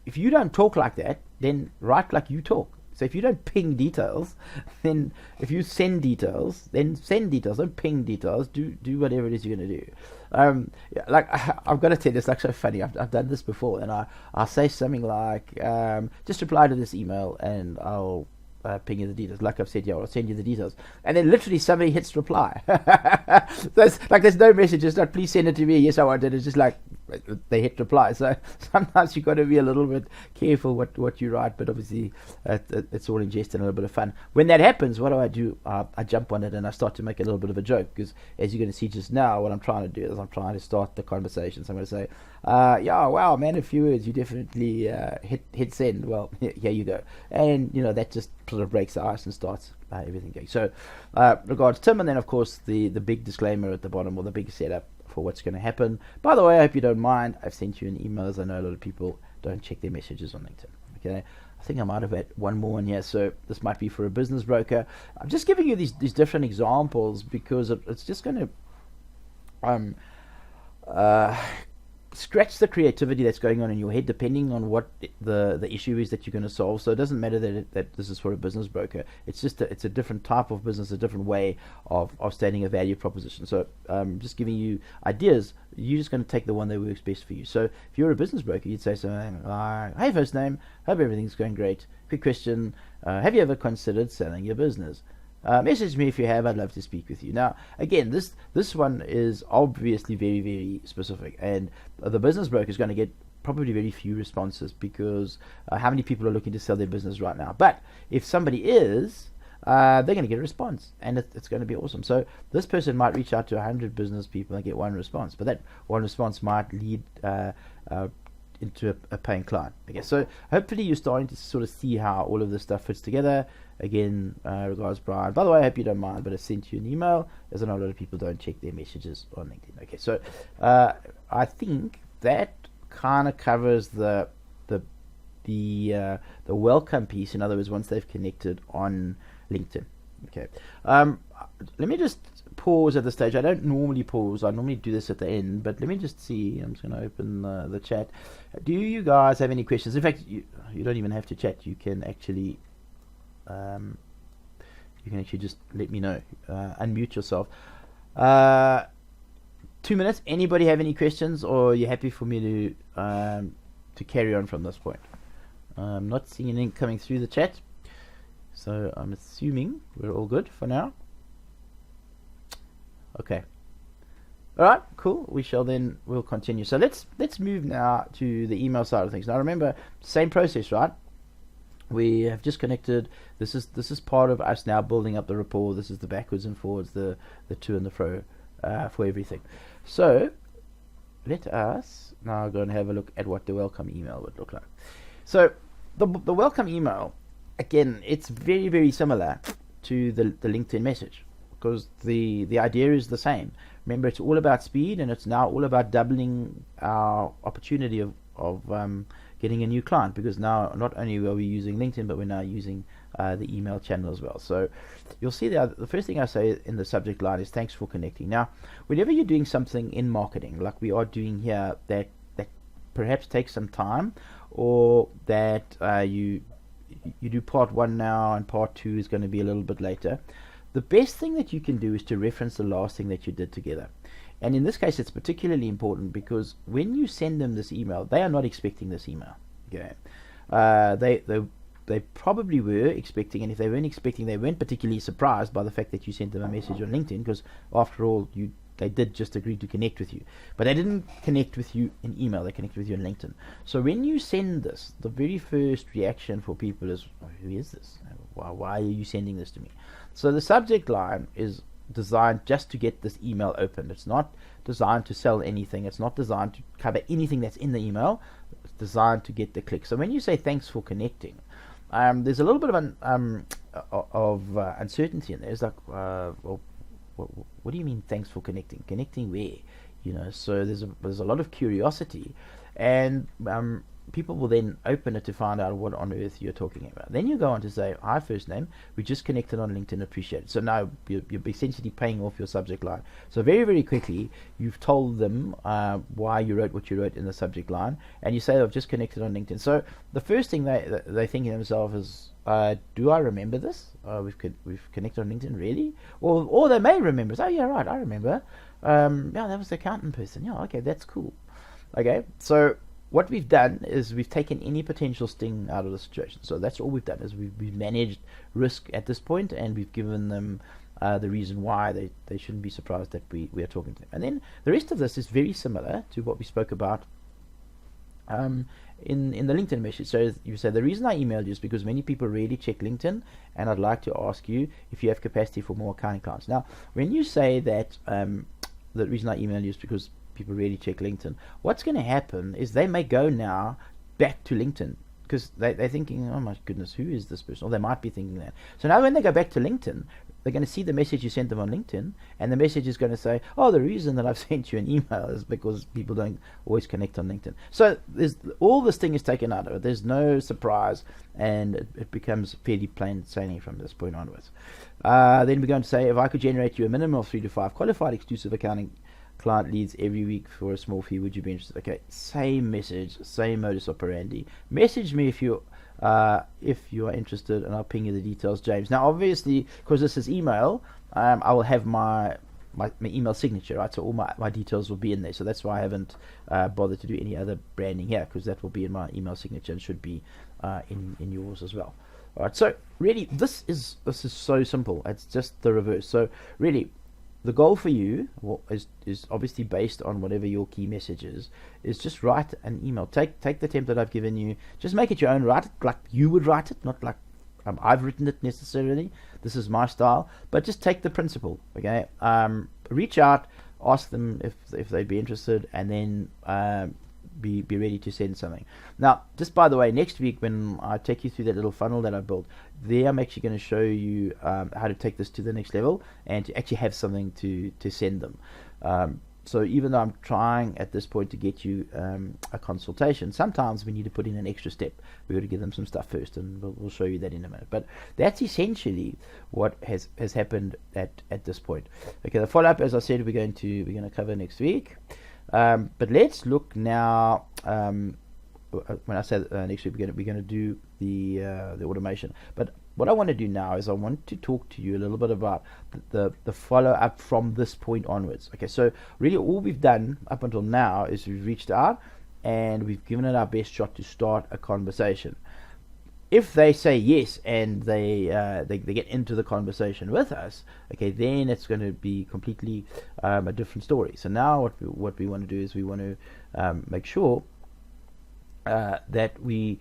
If you don't talk like that, then write like you talk. So if you don't ping details, then if you send details, then send details. Don't ping details. Do whatever it is you're going to do. Like I've got to tell you, it's like so funny. I've done this before, and I'll say something like, just reply to this email and I'll ping you the details. Like I've said, I'll send you the details. And then literally somebody hits reply. There's no message. It's not, please send it to me. Yes, I want it. It's just like they hit reply. So sometimes you've got to be a little bit careful what you write, but obviously it's all in jest and a little bit of fun. When that happens, what do? I jump on it and I start to make a little bit of a joke, because as you're going to see just now, what I'm trying to do is I'm trying to start the conversation. So I'm going to say, wow, man, a few words, you definitely hit send. Well, here you go. And that just sort of breaks the ice and starts everything going. So regards Tim, and then of course the big disclaimer at the bottom, or the big setup for what's going to happen. By the way, I hope you don't mind, I've sent you an email, as I know a lot of people don't check their messages on LinkedIn. Okay, I think I might have had one more one here, so this might be for a business broker. I'm just giving you these different examples because it's just going to scratch the creativity that's going on in your head, depending on what the issue is that you're going to solve. So it doesn't matter that this is for a business broker. It's just it's a different type of business, a different way of stating a value proposition. So just giving you ideas. You're just going to take the one that works best for you. So if you're a business broker, you'd say something like, hey, first name, hope everything's going great. Quick question, have you ever considered selling your business? Message me if you have. I'd love to speak with you. Now, again, this one is obviously very, very specific, and the business broker is going to get probably very few responses, because how many people are looking to sell their business right now? But if somebody is, they're going to get a response, and it's going to be awesome. So this person might reach out to 100 business people and get one response, but that one response might lead into a paying client. Okay, so hopefully you're starting to sort of see how all of this stuff fits together. Again, regards, Brian. By the way, I hope you don't mind, but I sent you an email, as I know a lot of people don't check their messages on LinkedIn. Okay, so I think that kind of covers the welcome piece. In other words, once they've connected on LinkedIn. Okay, let me just pause at this stage. I don't normally pause. I normally do this at the end, but let me just see. I'm just going to open the chat. Do you guys have any questions? In fact, you don't even have to chat. You can actually just let me know. Unmute yourself. 2 minutes. Anybody have any questions, or are you happy for me to carry on from this point? I'm not seeing anything coming through the chat, so I'm assuming we're all good for now. Okay. All right, cool. We'll continue. So let's move now to the email side of things. Now remember, same process, right? We have just connected. This is part of us now building up the rapport. This is the backwards and forwards, the to and the fro for everything. So let us now go and have a look at what the welcome email would look like. So the welcome email, again, it's very, very similar to the LinkedIn message, because the idea is the same. Remember, it's all about speed, and it's now all about doubling our opportunity of getting a new client, because now not only are we using LinkedIn, but we're now using the email channel as well. So you'll see that the first thing I say in the subject line is thanks for connecting. Now, whenever you're doing something in marketing, like we are doing here, that perhaps takes some time, or that you do part 1 now and part 2 is going to be a little bit later, the best thing that you can do is to reference the last thing that you did together. And in this case, it's particularly important because when you send them this email, they are not expecting this email. Okay, they probably were expecting, and if they weren't expecting, they weren't particularly surprised by the fact that you sent them a message on LinkedIn, because after all, they did just agree to connect with you. But they didn't connect with you in email, they connected with you on LinkedIn. So when you send this, the very first reaction for people is, who is this? Why are you sending this to me? So the subject line is designed just to get this email opened. It's not designed to sell anything. It's not designed to cover anything that's in the email. It's designed to get the click. So when you say thanks for connecting, there's a little bit of uncertainty in there. It's like, well, what do you mean thanks for connecting? Connecting where? So there's a lot of curiosity, and people will then open it to find out what on earth you're talking about. Then you go on to say, hi, first name, we just connected on LinkedIn, appreciate it. So now you're essentially paying off your subject line. So very, very quickly, you've told them why you wrote what you wrote in the subject line, and you say, I've just connected on LinkedIn. So the first thing they think to themselves is, do I remember this? We've connected on LinkedIn, really? Or they may remember. Oh yeah, right, I remember. Yeah, that was the accountant person. Yeah, okay, that's cool. Okay, so what we've done is we've taken any potential sting out of the situation. So that's all we've done, is we've managed risk at this point, and we've given them the reason why they shouldn't be surprised that we are talking to them. And then the rest of this is very similar to what we spoke about in the LinkedIn message. So you say, the reason I emailed you is because many people really check LinkedIn, and I'd like to ask you if you have capacity for more accounting clients. Now, when you say that the reason I emailed you is because people really check LinkedIn, what's going to happen is they may go now back to LinkedIn, because they're thinking, oh my goodness, who is this person? Or they might be thinking that. So now when they go back to LinkedIn, they're going to see the message you sent them on LinkedIn, and the message is going to say, oh, the reason that I've sent you an email is because people don't always connect on LinkedIn. So all this thing is taken out of it. There's no surprise, and it becomes fairly plain sailing from this point onwards. Then we're going to say, if I could generate you a minimum of 3 to 5 qualified exclusive accounting client leads every week for a small fee, would you be interested? Okay, same message, same modus operandi. Message me if you are interested, and I'll ping you the details, James. Now, obviously, because this is email, I will have my email signature, right? So all my details will be in there. So that's why I haven't bothered to do any other branding here, because that will be in my email signature and should be in yours as well. All right. So really, this is so simple. It's just the reverse. So really, the goal for you is obviously based on whatever your key message is just write an email. Take the template I've given you, just make it your own, write it like you would write it, not like I've written it necessarily. This is my style, but just take the principle, okay? Reach out, ask them if they'd be interested, and then be ready to send something. Now, just by the way, next week when I take you through that little funnel that I built, there I'm actually going to show you how to take this to the next level and to actually have something to send them. So even though I'm trying at this point to get you a consultation, sometimes we need to put in an extra step. We've got to give them some stuff first, and we'll show you that in a minute. But that's essentially what has happened at this point. Okay, the follow-up, as I said, we're going to cover next week. But let's look now. When I say next week, we're going to do the automation. But what I want to do now is I want to talk to you a little bit about the follow-up from this point onwards. Okay, so really all we've done up until now is we've reached out and we've given it our best shot to start a conversation. If they say yes and they get into the conversation with us, okay, then it's going to be completely a different story. So now what we want to do is we want to make sure that we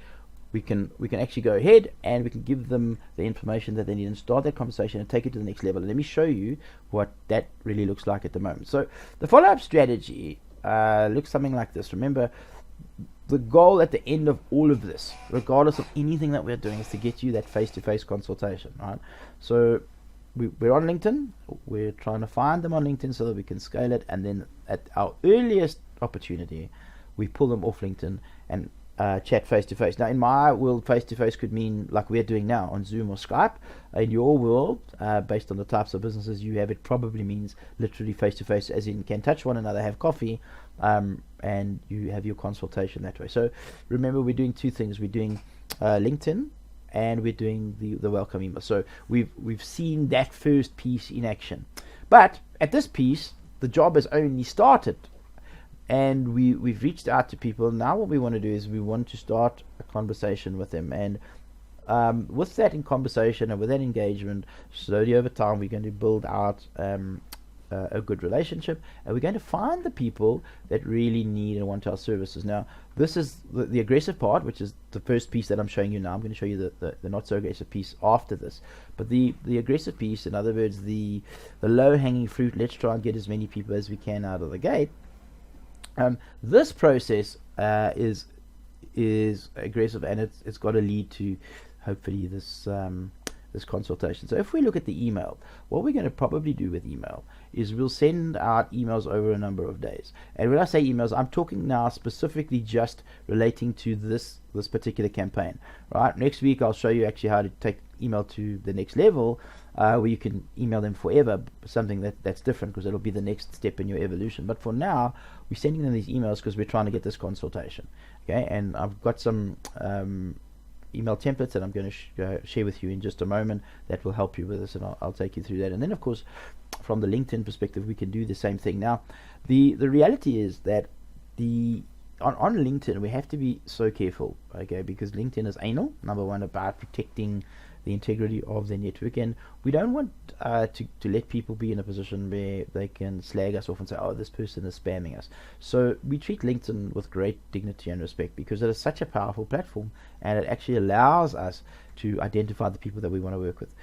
can actually go ahead and we can give them the information that they need and start that conversation and take it to the next level. And let me show you what that really looks like at the moment. So the follow-up strategy looks something like this. Remember, the goal at the end of all of this, regardless of anything that we're doing, is to get you that face-to-face consultation, right? So we're on LinkedIn. We're trying to find them on LinkedIn so that we can scale it, and then at our earliest opportunity, we pull them off LinkedIn and chat face-to-face. Now, in my world, face-to-face could mean like we're doing now on Zoom or Skype. In your world, based on the types of businesses you have, it probably means literally face-to-face, as in can touch one another, have coffee, and you have your consultation that way. So remember, we're doing two things. We're doing LinkedIn, and we're doing the welcome email. So we've seen that first piece in action. But at this piece, the job has only started. And we've reached out to people. Now what we want to do is we want to start a conversation with them. And with that in conversation and with that engagement, slowly over time, we're going to build out a good relationship. And we're going to find the people that really need and want our services. Now, this is the aggressive part, which is the first piece that I'm showing you now. I'm going to show you the not so aggressive piece after this. But the aggressive piece, in other words, the low-hanging fruit, let's try and get as many people as we can out of the gate. This process is aggressive, and it's got to lead to hopefully this consultation. So if we look at the email, what we're going to probably do with email is we'll send out emails over a number of days. And when I say emails, I'm talking now specifically just relating to this particular campaign. Right? Next week I'll show you actually how to take email to the next level, where you can email them forever, something that's different because it'll be the next step in your evolution. But for now, we're sending them these emails because we're trying to get this consultation. Okay, and I've got some email templates that I'm going to share with you in just a moment that will help you with this, and I'll take you through that. And then, of course, from the LinkedIn perspective, we can do the same thing. Now, the reality is that on LinkedIn, we have to be so careful, okay, because LinkedIn is anal, number one, about protecting the integrity of their network, and we don't want to let people be in a position where they can slag us off and say, oh, this person is spamming us. So we treat LinkedIn with great dignity and respect because it is such a powerful platform, and it actually allows us to identify the people that we want to work with.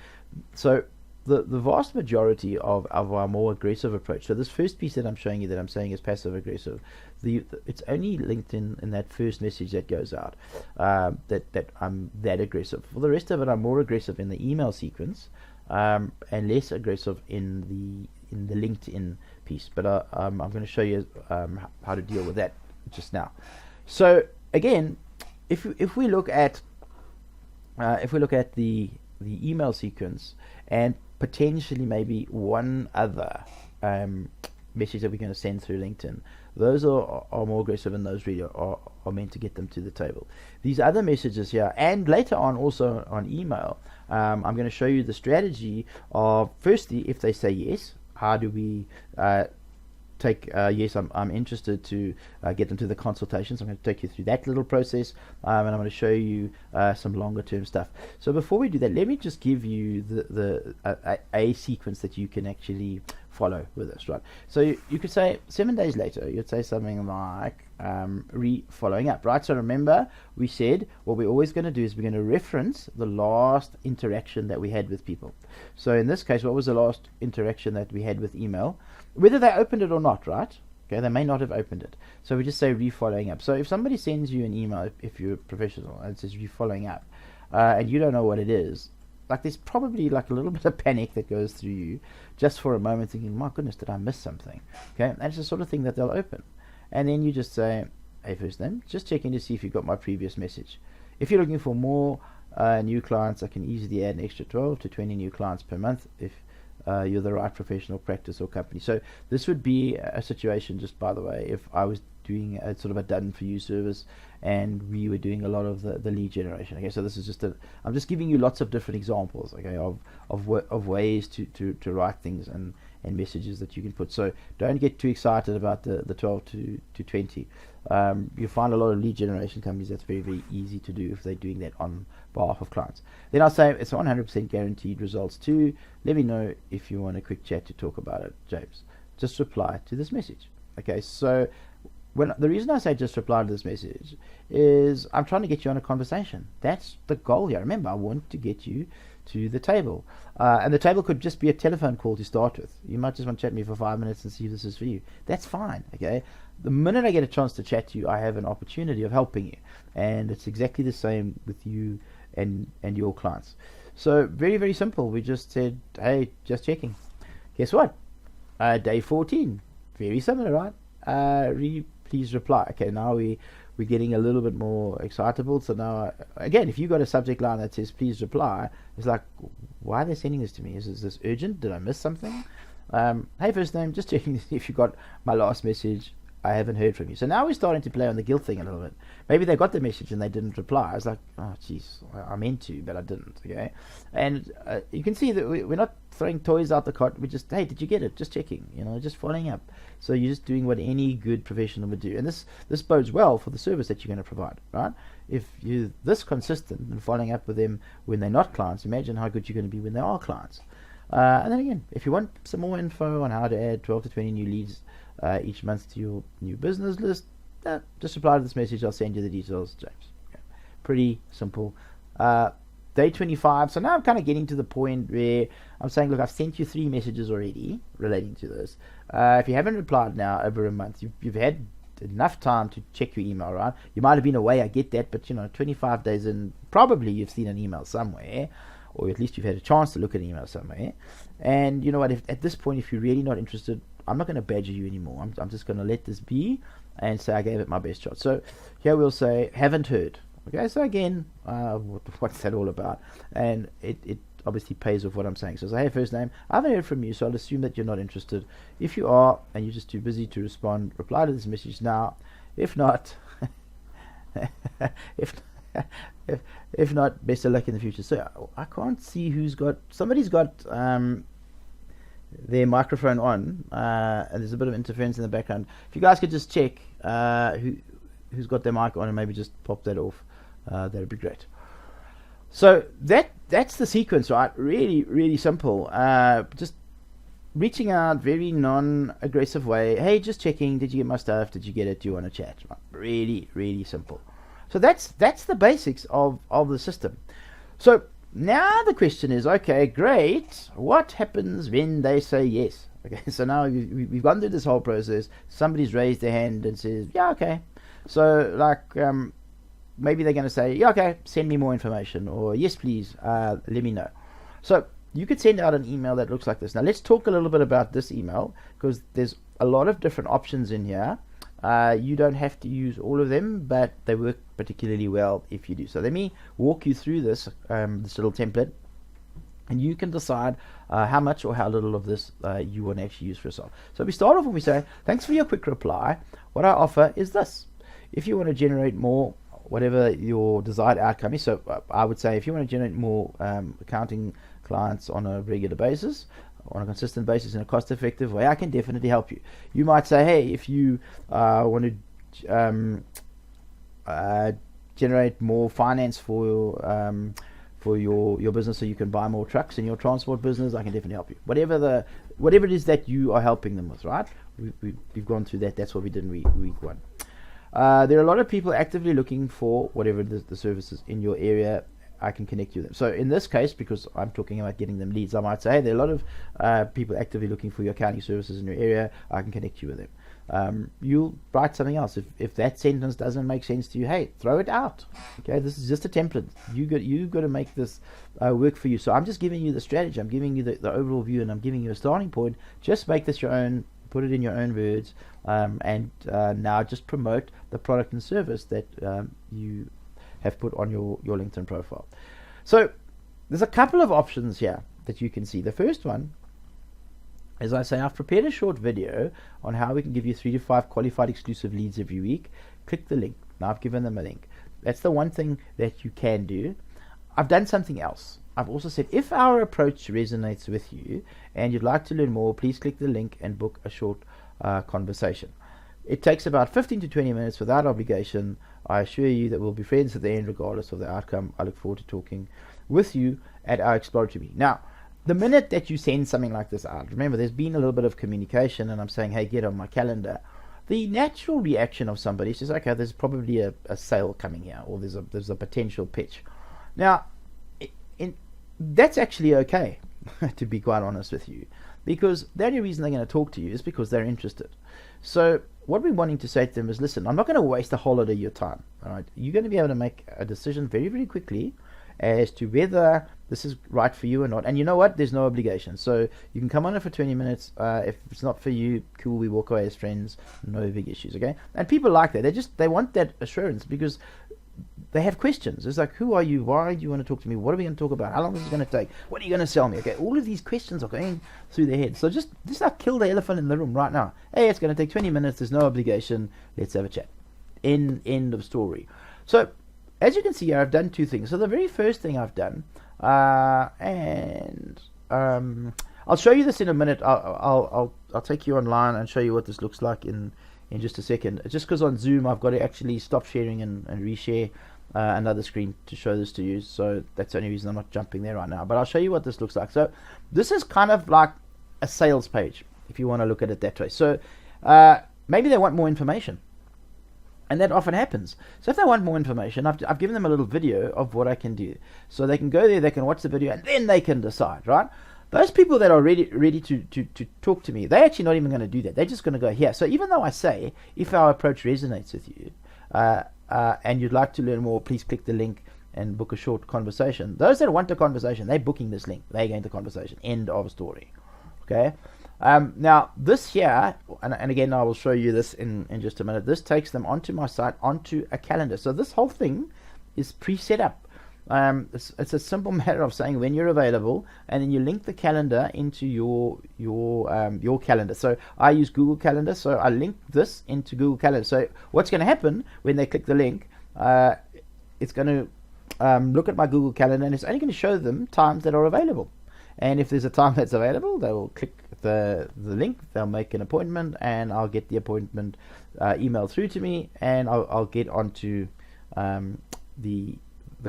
So the vast majority of our more aggressive approach, so this first piece that I'm showing you that I'm saying is passive aggressive, it's only LinkedIn in that first message that goes out that I'm that aggressive. For the rest of it, I'm more aggressive in the email sequence and less aggressive in the LinkedIn piece. But I'm going to show you how to deal with that just now. So again, if we look at the email sequence and potentially maybe one other message that we're going to send through LinkedIn, those are more aggressive, and those really are meant to get them to the table. These other messages here, and later on also on email, I'm going to show you the strategy of, firstly, if they say yes, how do we take yes, I'm interested to get them to the consultations. I'm going to take you through that little process, and I'm going to show you some longer term stuff. So before we do that, let me just give you a sequence that you can actually follow with us, right? So you could say 7 days later, you'd say something like following up, right? So remember, we said what we're always going to do is we're going to reference the last interaction that we had with people. So in this case, what was the last interaction that we had with email? Whether they opened it or not, right? Okay, they may not have opened it. So we just say re-following up. So if somebody sends you an email, if you're a professional, and it says re-following up, and you don't know what it is, like there's probably like a little bit of panic that goes through you just for a moment, thinking, my goodness, did I miss something? Okay, and it's the sort of thing that they'll open. And then you just say, hey, first name, just checking to see if you got my previous message. If you're looking for more new clients, I can easily add an extra 12 to 20 new clients per month if you're the right professional practice or company. So this would be a situation, just by the way, if I was doing a sort of a done for you service and we were doing a lot of the lead generation. Okay, so this is just I'm just giving you lots of different examples, okay, of ways to write things and messages that you can put. So don't get too excited about the 12 to 20. You find a lot of lead generation companies that's very, very easy to do if they're doing that on behalf of clients. Then I'll say it's 100% guaranteed results too. Let me know if you want a quick chat to talk about it, James. Just reply to this message. Okay, so the reason I say just reply to this message is I'm trying to get you on a conversation. That's the goal here. Remember, I want to get you to the table. And the table could just be a telephone call to start with. You might just want to chat to me for 5 minutes and see if this is for you. That's fine, okay? The minute I get a chance to chat to you, I have an opportunity of helping you. And it's exactly the same with you and your clients. So very, very simple. We just said, hey, just checking. Guess what? Day 14. Very similar, right? Please reply. Okay, now we're getting a little bit more excitable. So now, again, if you got a subject line that says please reply, it's like, why are they sending this to me? Is this urgent? Did I miss something? Hey, first name, just checking if you got my last message. I haven't heard from you. So now we're starting to play on the guilt thing a little bit. Maybe they got the message and they didn't reply. I was like, oh, jeez, I meant to, but I didn't. Okay, and you can see that we're not throwing toys out the cot. We're just, hey, did you get it? Just checking, just following up. So you're just doing what any good professional would do. And this bodes well for the service that you're going to provide, right? If you're this consistent in following up with them when they're not clients, imagine how good you're going to be when they are clients. And then again, if you want some more info on how to add 12 to 20 new leads each month to your new business list, just reply to this message. I'll send you the details, James. Okay. Pretty simple. Day 25. So now I'm kind of getting to the point where I'm saying, look, I've sent you 3 messages already relating to this. If you haven't replied now over a month, you've had enough time to check your email, right? You might have been away, I get that, but 25 days in, probably you've seen an email somewhere, or at least you've had a chance to look at an email somewhere. And you know what, at this point, if you're really not interested, I'm not going to badger you anymore. I'm just going to let this be and say I gave it my best shot. So here we'll say haven't heard. Okay, so again, what's that all about? And it obviously pays off what I'm saying. So say, hey, first name, I haven't heard from you, so I'll assume that you're not interested. If you are and you're just too busy to respond, reply to this message now. If not, if not, best of luck in the future. So I can't see somebody's got their microphone on, and there's a bit of interference in the background. If you guys could just check who's got their mic on and maybe just pop that off, that'd be great. So that's the sequence, right? Really, really simple. Just reaching out, very non-aggressive way. Hey, just checking. Did you get my stuff? Did you get it? Do you want to chat? Right? Really, really simple. So that's the basics of the system. So now the question is, okay, great. What happens when they say yes? Okay, so now we've gone through this whole process. Somebody's raised their hand and says, yeah, okay. So like maybe they're going to say, yeah, okay, send me more information, or yes, please, let me know. So you could send out an email that looks like this. Now let's talk a little bit about this email, because there's a lot of different options in here. You don't have to use all of them, but they work particularly well if you do. So let me walk you through this little template, and you can decide how much or how little of this you want to actually use for yourself. So we start off and we say, thanks for your quick reply. What I offer is this. If you want to generate more, whatever your desired outcome is, so I would say if you want to generate more accounting clients on a regular basis, on a consistent basis in a cost-effective way, I can definitely help you. You might say, hey, if you want to generate more finance for your business so you can buy more trucks in your transport business, I can definitely help you. Whatever it is that you are helping them with, right? We've gone through that. That's what we did in week 1. There are a lot of people actively looking for whatever the services in your area I can connect you with them. So in this case, because I'm talking about getting them leads, I might say, hey, there are a lot of people actively looking for your accounting services in your area. I can connect you with them. You'll write something else. If that sentence doesn't make sense to you, hey, throw it out. Okay, this is just a template. You got to make this work for you. So I'm just giving you the strategy. I'm giving you the overall view, and I'm giving you a starting point. Just make this your own. Put it in your own words, and now just promote the product and service that you have put on your LinkedIn profile. So there's a couple of options here that you can see. The first one, as I say, I've prepared a short video on how we can give you 3 to 5 qualified exclusive leads every week. Click the link. Now I've given them a link. That's the one thing that you can do. I've done something else. I've also said, if our approach resonates with you and you'd like to learn more, please click the link and book a short conversation. It takes about 15 to 20 minutes without obligation. I assure you that we'll be friends at the end regardless of the outcome. I look forward to talking with you at our exploratory meeting. Now, the minute that you send something like this out, remember there's been a little bit of communication and I'm saying, hey, get on my calendar. The natural reaction of somebody says, okay, there's probably a sale coming here, or there's a potential pitch. Now, that's actually okay, to be quite honest with you, because the only reason they're going to talk to you is because they're interested. So what we're wanting to say to them is, listen, I'm not going to waste a whole lot of your time. All right, you're going to be able to make a decision very, very quickly as to whether this is right for you or not. And you know what? There's no obligation. So you can come on it for 20 minutes. If it's not for you, cool, we walk away as friends. No big issues, okay? And people like that. They want that assurance because they have questions. It's like, who are you? Why do you want to talk to me? What are we going to talk about? How long is it going to take? What are you going to sell me? Okay, all of these questions are going through their head. So just like kill the elephant in the room right now. Hey, it's going to take 20 minutes. There's no obligation. Let's have a chat. End of story. So as you can see here, I've done two things. So the very first thing I've done, and I'll show you this in a minute. I'll take you online and show you what this looks like in just a second. Just because on Zoom I've got to actually stop sharing and reshare another screen to show this to you. So that's the only reason I'm not jumping there right now. But I'll show you what this looks like. So this is kind of like a sales page, if you want to look at it that way. So maybe they want more information. And that often happens. So if they want more information, I've given them a little video of what I can do. So they can go there, they can watch the video, and then they can decide, right? Those people that are ready to talk to me, they're actually not even going to do that. They're just going to go here. So even though I say, if our approach resonates with you, and you'd like to learn more, please click the link and book a short conversation. Those that want a conversation, they're booking this link. They're going to conversation. End of story. Okay? Now this here, and again I will show you this in just a minute, this takes them onto my site, onto a calendar. So this whole thing is pre-set up. It's a simple matter of saying when you're available, and then you link the calendar into your calendar. So I use Google Calendar, so I link this into Google Calendar. So what's going to happen when they click the link, it's going to look at my Google Calendar, and it's only going to show them times that are available. And if there's a time that's available, they will click the link, they'll make an appointment, and I'll get the appointment emailed through to me, and I'll get onto the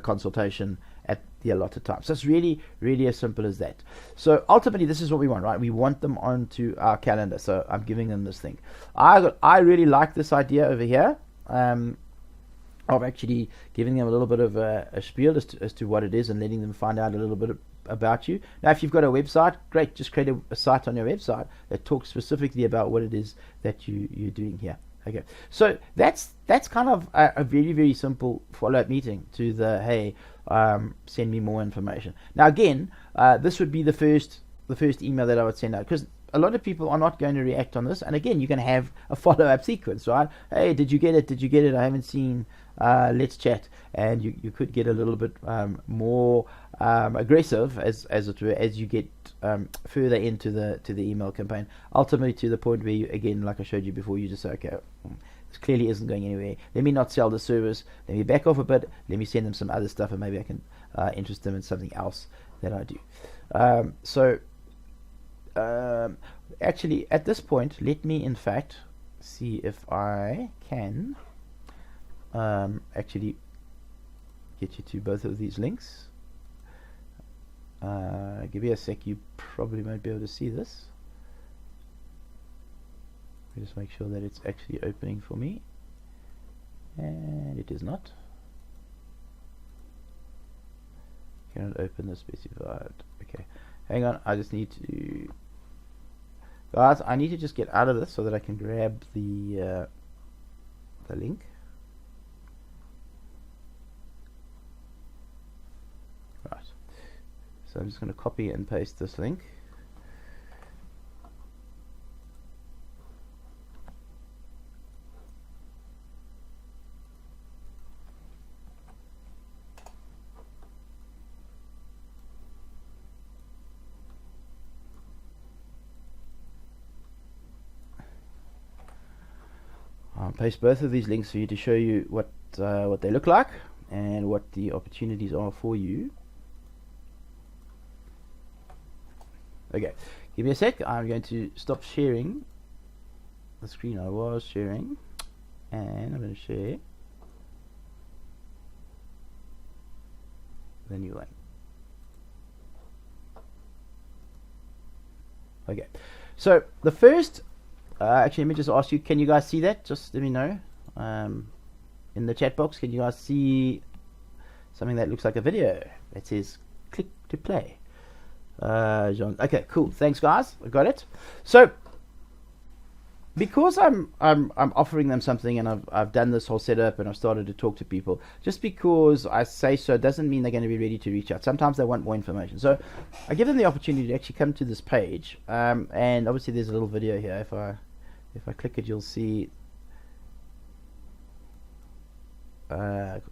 consultation at the allotted time. So it's really, really as simple as that. So ultimately, this is what we want, right? We want them onto our calendar. So I'm giving them this thing. I really like this idea over here. Of actually giving them a little bit of a spiel as to what it is and letting them find out a little bit about you. Now, if you've got a website, great, just create a site on your website that talks specifically about what it is that you're doing here. Okay, so that's kind of a very, very simple follow-up meeting to the, hey, send me more information. Now, again, this would be the first email that I would send out, because a lot of people are not going to react on this. And again, you're going to have a follow-up sequence, right? Hey, did you get it? Did you get it? I haven't seen. Let's chat. And you could get a little bit more aggressive as it were, as you get further into the email campaign. Ultimately, to the point where you, again, like I showed you before, you just say, okay, this clearly isn't going anywhere. Let me not sell the service. Let me back off a bit. Let me send them some other stuff, and maybe I can interest them in something else that I do. Actually, at this point, let me in fact see if I can actually get you to both of these links. Give me a sec, you probably won't be able to see this. Just make sure that it's actually opening for me, and it is not. Cannot open the specified. Okay, hang on. I just need to, guys. I need to just get out of this so that I can grab the link. Right. So I'm just going to copy and paste this link. I'll paste both of these links for you to show you what they look like and what the opportunities are for you. Okay, give me a sec. I'm going to stop sharing the screen I was sharing, and I'm going to share the new one. Okay, so the first, actually let me just ask you, can you guys see that? Just let me know in the chat box. Can you guys see something that looks like a video that says click to play? John. Okay, cool. Thanks, guys. I got it. So, because I'm offering them something, and I've done this whole setup, and I've started to talk to people. Just because I say so doesn't mean they're going to be ready to reach out. Sometimes they want more information. So, I give them the opportunity to actually come to this page, and obviously there's a little video here. If I click it, you'll see. So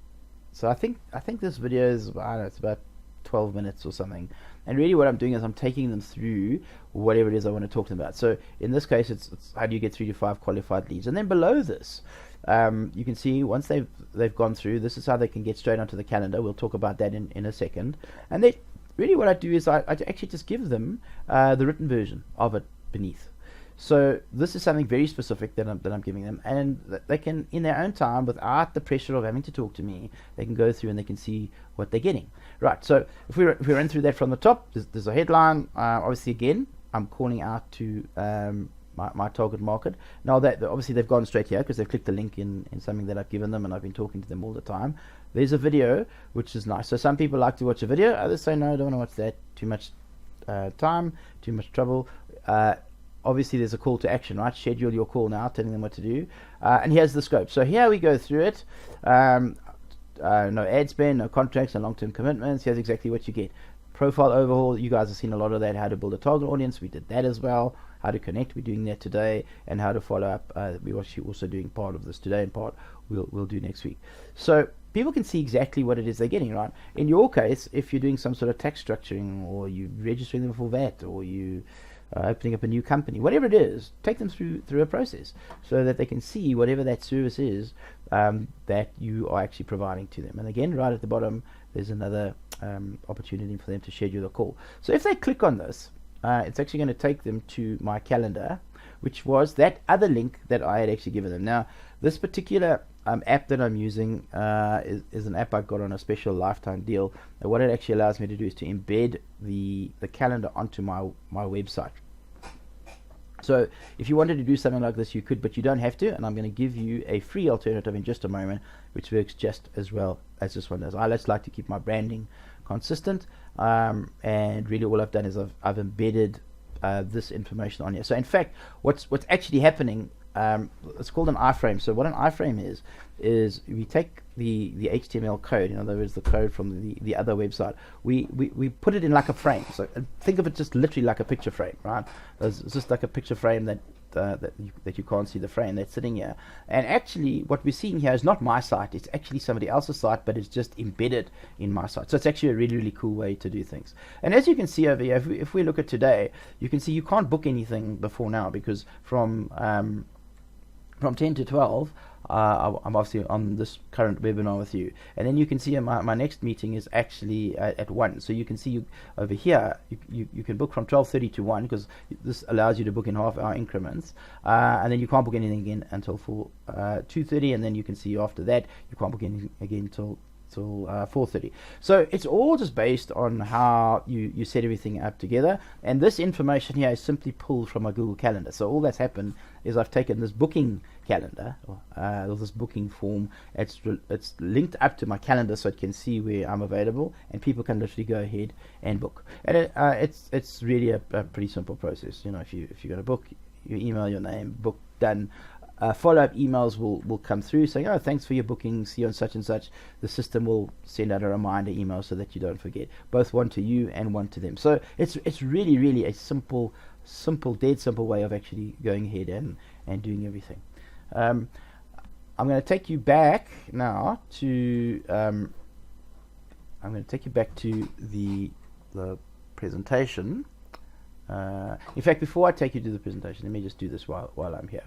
I think this video is, I don't know, it's about 12 minutes or something, and really what I'm doing is I'm taking them through whatever it is I want to talk to them about. So in this case, it's how do you get 3 to 5 qualified leads, and then below this you can see once they've gone through, this is how they can get straight onto the calendar. We'll talk about that in a second. And then really what I do is I actually just give them the written version of it beneath. So this is something very specific that I'm giving them, and they can, in their own time, without the pressure of having to talk to me, they can go through and they can see what they're getting. Right. So if we run through that from the top, there's a headline. Obviously, again, I'm calling out to my target market. Now that obviously they've gone straight here because they've clicked the link in something that I've given them, and I've been talking to them all the time. There's a video, which is nice. So some people like to watch a video. Others say no, I don't want to watch that. Too much time, too much trouble. Obviously there's a call to action, right? Schedule your call now, telling them what to do. And here's the scope. So here we go through it. No ad spend, no contracts, no long-term commitments. Here's exactly what you get. Profile overhaul, you guys have seen a lot of that. How to build a target audience, we did that as well. How to connect, we're doing that today. And how to follow up, we're actually also doing part of this today, and part we'll do next week. So people can see exactly what it is they're getting, right? In your case, if you're doing some sort of tax structuring, or you're registering them for VAT, or you opening up a new company, whatever it is, take them through a process so that they can see whatever that service is that you are actually providing to them. And again, right at the bottom, there's another opportunity for them to schedule a call. So if they click on this, it's actually going to take them to my calendar, which was that other link that I had actually given them. Now, this particular app that I'm using is an app I got on a special lifetime deal. And what it actually allows me to do is to embed the calendar onto my website. So if you wanted to do something like this, you could, but you don't have to. And I'm going to give you a free alternative in just a moment, which works just as well as this one does. I just like to keep my branding consistent, and really all I've done is I've embedded this information on here. So in fact, what's actually happening, it's called an iframe. So what an iframe is we take the HTML code, in other words the code from the other website, we put it in like a frame. So think of it just literally like a picture frame, right? It's just like a picture frame that you can't see the frame that's sitting here. And actually what we're seeing here is not my site, it's actually somebody else's site, but it's just embedded in my site. So it's actually a really, really cool way to do things. And as you can see over here, if we look at today, you can see you can't book anything before now, because from 10 to 12 I'm obviously on this current webinar with you, and then you can see my next meeting is actually at 1. So you can see over here you can book from 12:30 to 1, because this allows you to book in half-hour increments, and then you can't book anything again until 2:30, and then you can see after that you can't book anything again until till 4:30. So it's all just based on how you set everything up together, and this information here is simply pulled from my Google Calendar. So all that's happened is I've taken this booking calendar, or this booking form. It's linked up to my calendar, so it can see where I'm available, and people can literally go ahead and book. And it's really a pretty simple process. You know, if you're going to book, you email your name, book, done. Follow-up emails will come through saying, oh, thanks for your booking, see you on such and such. The system will send out a reminder email so that you don't forget, both one to you and one to them. So it's really a simple, dead simple way of actually going ahead and doing everything. I'm going to take you back now to the presentation. In fact, before I take you to the presentation, let me just do this while I'm here.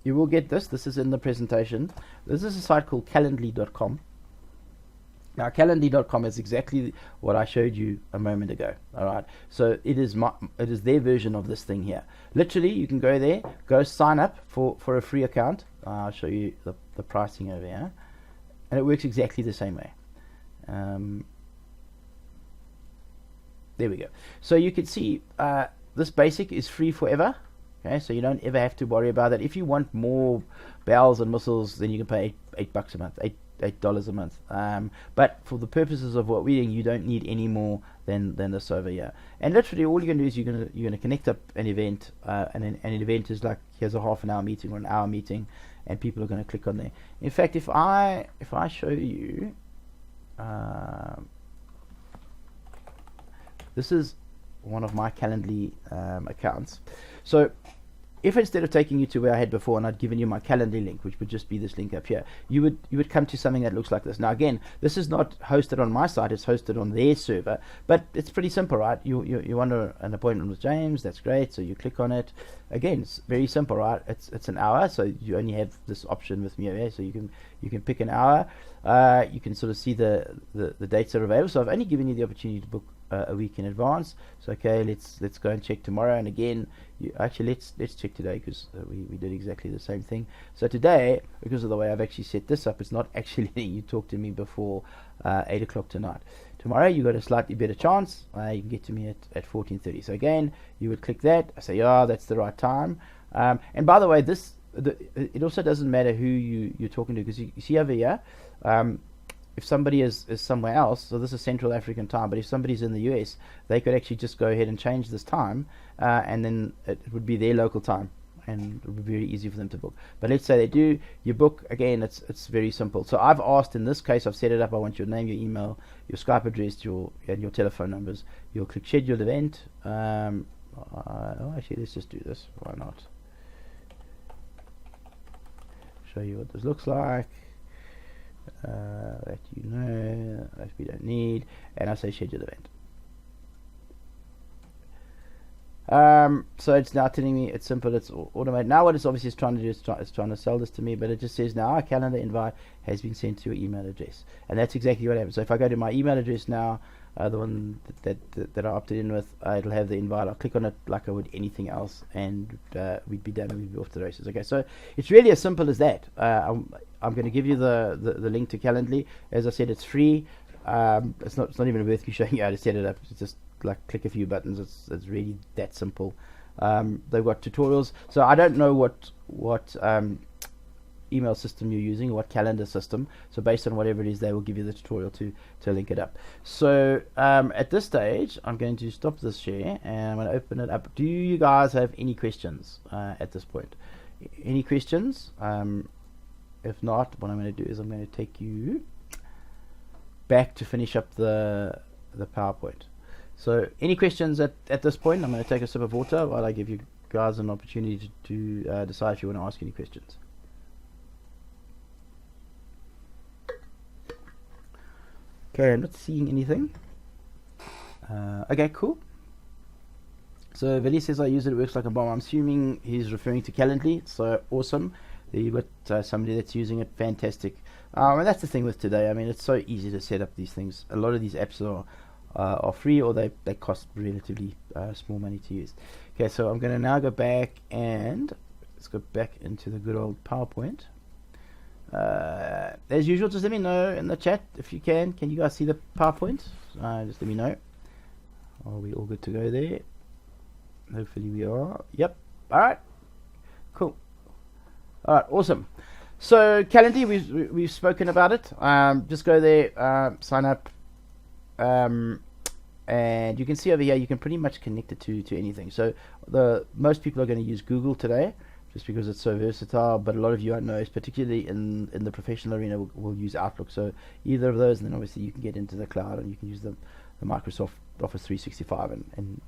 You will get this. This is in the presentation. This is a site called Calendly.com. Now, Calendly.com is exactly what I showed you a moment ago. All right. So it is their version of this thing here. Literally, you can go there, go sign up for a free account. I'll show you the pricing over here, and it works exactly the same way. There we go. So you can see this basic is free forever. Okay, so you don't ever have to worry about that. If you want more bells and whistles, then you can pay $8 a month, $8 a month. But for the purposes of what we're doing, you don't need any more than this over here. And literally, all you're gonna do is you're gonna connect up an event, and an event is like, here's a half an hour meeting or an hour meeting, and people are gonna click on there. In fact, if I show you, this is one of my Calendly accounts. So if instead of taking you to where I had before and I'd given you my Calendly link, which would just be this link up here, you would come to something that looks like this. Now again, this is not hosted on my site, it's hosted on their server, but it's pretty simple, right? You want an appointment with James, that's great, so you click on it. Again, it's very simple, right? It's an hour, so you only have this option with me over here, so you can pick an hour. You can sort of see the dates that are available. So I've only given you the opportunity to book a week in advance. So okay, let's go and check tomorrow. And again, let's check today, because we did exactly the same thing. So today, because of the way I've actually set this up, it's not actually letting you talk to me before 8 o'clock tonight. Tomorrow you got a slightly better chance. You can get to me at 14:30. So again, you would click that. I say, yeah, that's the right time. And by the way, it also doesn't matter who you're talking to, because you see over here, if somebody is somewhere else, so this is Central African time, but if somebody's in the US, they could actually just go ahead and change this time, and then it would be their local time, and it would be very easy for them to book. But let's say they do, you book, again, it's very simple. So I've asked, in this case, I've set it up, I want your name, your email, your Skype address, and your telephone numbers. You'll click scheduled event. Actually, let's just do this, why not? Show you what this looks like. That that we don't need, and I say schedule event. So it's now telling me it's simple, it's automated. Now what it's obviously is trying to do is trying to sell this to me, but it just says now our calendar invite has been sent to your email address, and that's exactly what happens. So if I go to my email address now, the one that I opted in with, it'll have the invite. I'll click on it like I would anything else, and we'd be done, and we'd be off to the races. Okay, so it's really as simple as that. I'm going to give you the link to Calendly. As I said, it's free. It's not even worth me showing you how to set it up. It's just like click a few buttons. It's really that simple. They've got tutorials. So I don't know what email system you're using, or what calendar system. So based on whatever it is, they will give you the tutorial to link it up. So at this stage, I'm going to stop this share, and I'm going to open it up. Do you guys have any questions at this point? Any questions? If not, what I'm going to do is I'm going to take you back to finish up the PowerPoint. So any questions at this point? I'm going to take a sip of water while I give you guys an opportunity to decide if you want to ask any questions. Okay, I'm not seeing anything. Okay, cool. So Veli says I use it works like a bomb. I'm assuming he's referring to Calendly. So awesome. You've got somebody that's using it. Fantastic. And that's the thing with today. I mean, it's so easy to set up these things. A lot of these apps are free, or they cost relatively small money to use. Okay, so I'm going to now go back, and let's go back into the good old PowerPoint. As usual, just let me know in the chat if you can. Can you guys see the PowerPoint? Just let me know. Are we all good to go there? Hopefully we are. Yep. Alright. Cool. Alright, awesome. So Calendly, we've spoken about it. Just go there, sign up, and you can see over here you can pretty much connect it to anything. So most people are going to use Google today, just because it's so versatile. But a lot of you I know, particularly in the professional arena, will use Outlook. So either of those, and then obviously you can get into the cloud and you can use the Microsoft Office 365 and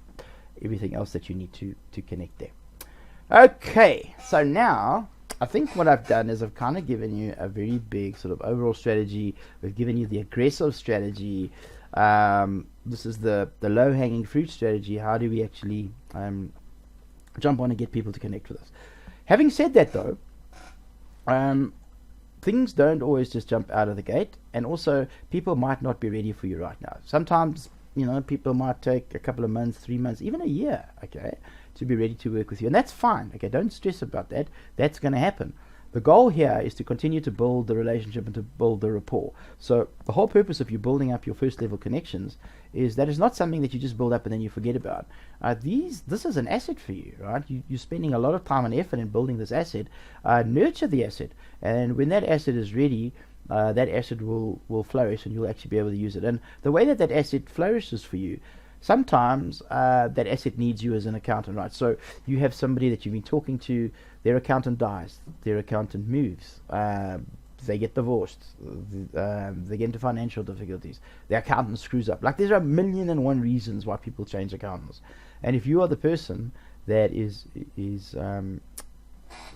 everything else that you need to connect there. Okay, so now I think what I've done is I've kind of given you a very big sort of overall strategy. We've given you the aggressive strategy. This is the low-hanging fruit strategy. How do we actually jump on and get people to connect with us? Having said that, though, things don't always just jump out of the gate, and also people might not be ready for you right now. Sometimes, people might take a couple of months, 3 months, even a year, okay, to be ready to work with you, and that's fine. Okay, don't stress about that. That's going to happen. The goal here is to continue to build the relationship and to build the rapport. So the whole purpose of you building up your first level connections is that it's not something that you just build up and then you forget about. This is an asset for you, right? You're spending a lot of time and effort in building this asset. Nurture the asset, and when that asset is ready, that asset will flourish and you'll actually be able to use it. And the way that asset flourishes for you, sometimes that asset needs you as an accountant, right? So you have somebody that you've been talking to, their accountant dies, their accountant moves, they get divorced, they get into financial difficulties, their accountant screws up. Like, there's 1,000,001 reasons why people change accountants. And if you are the person that is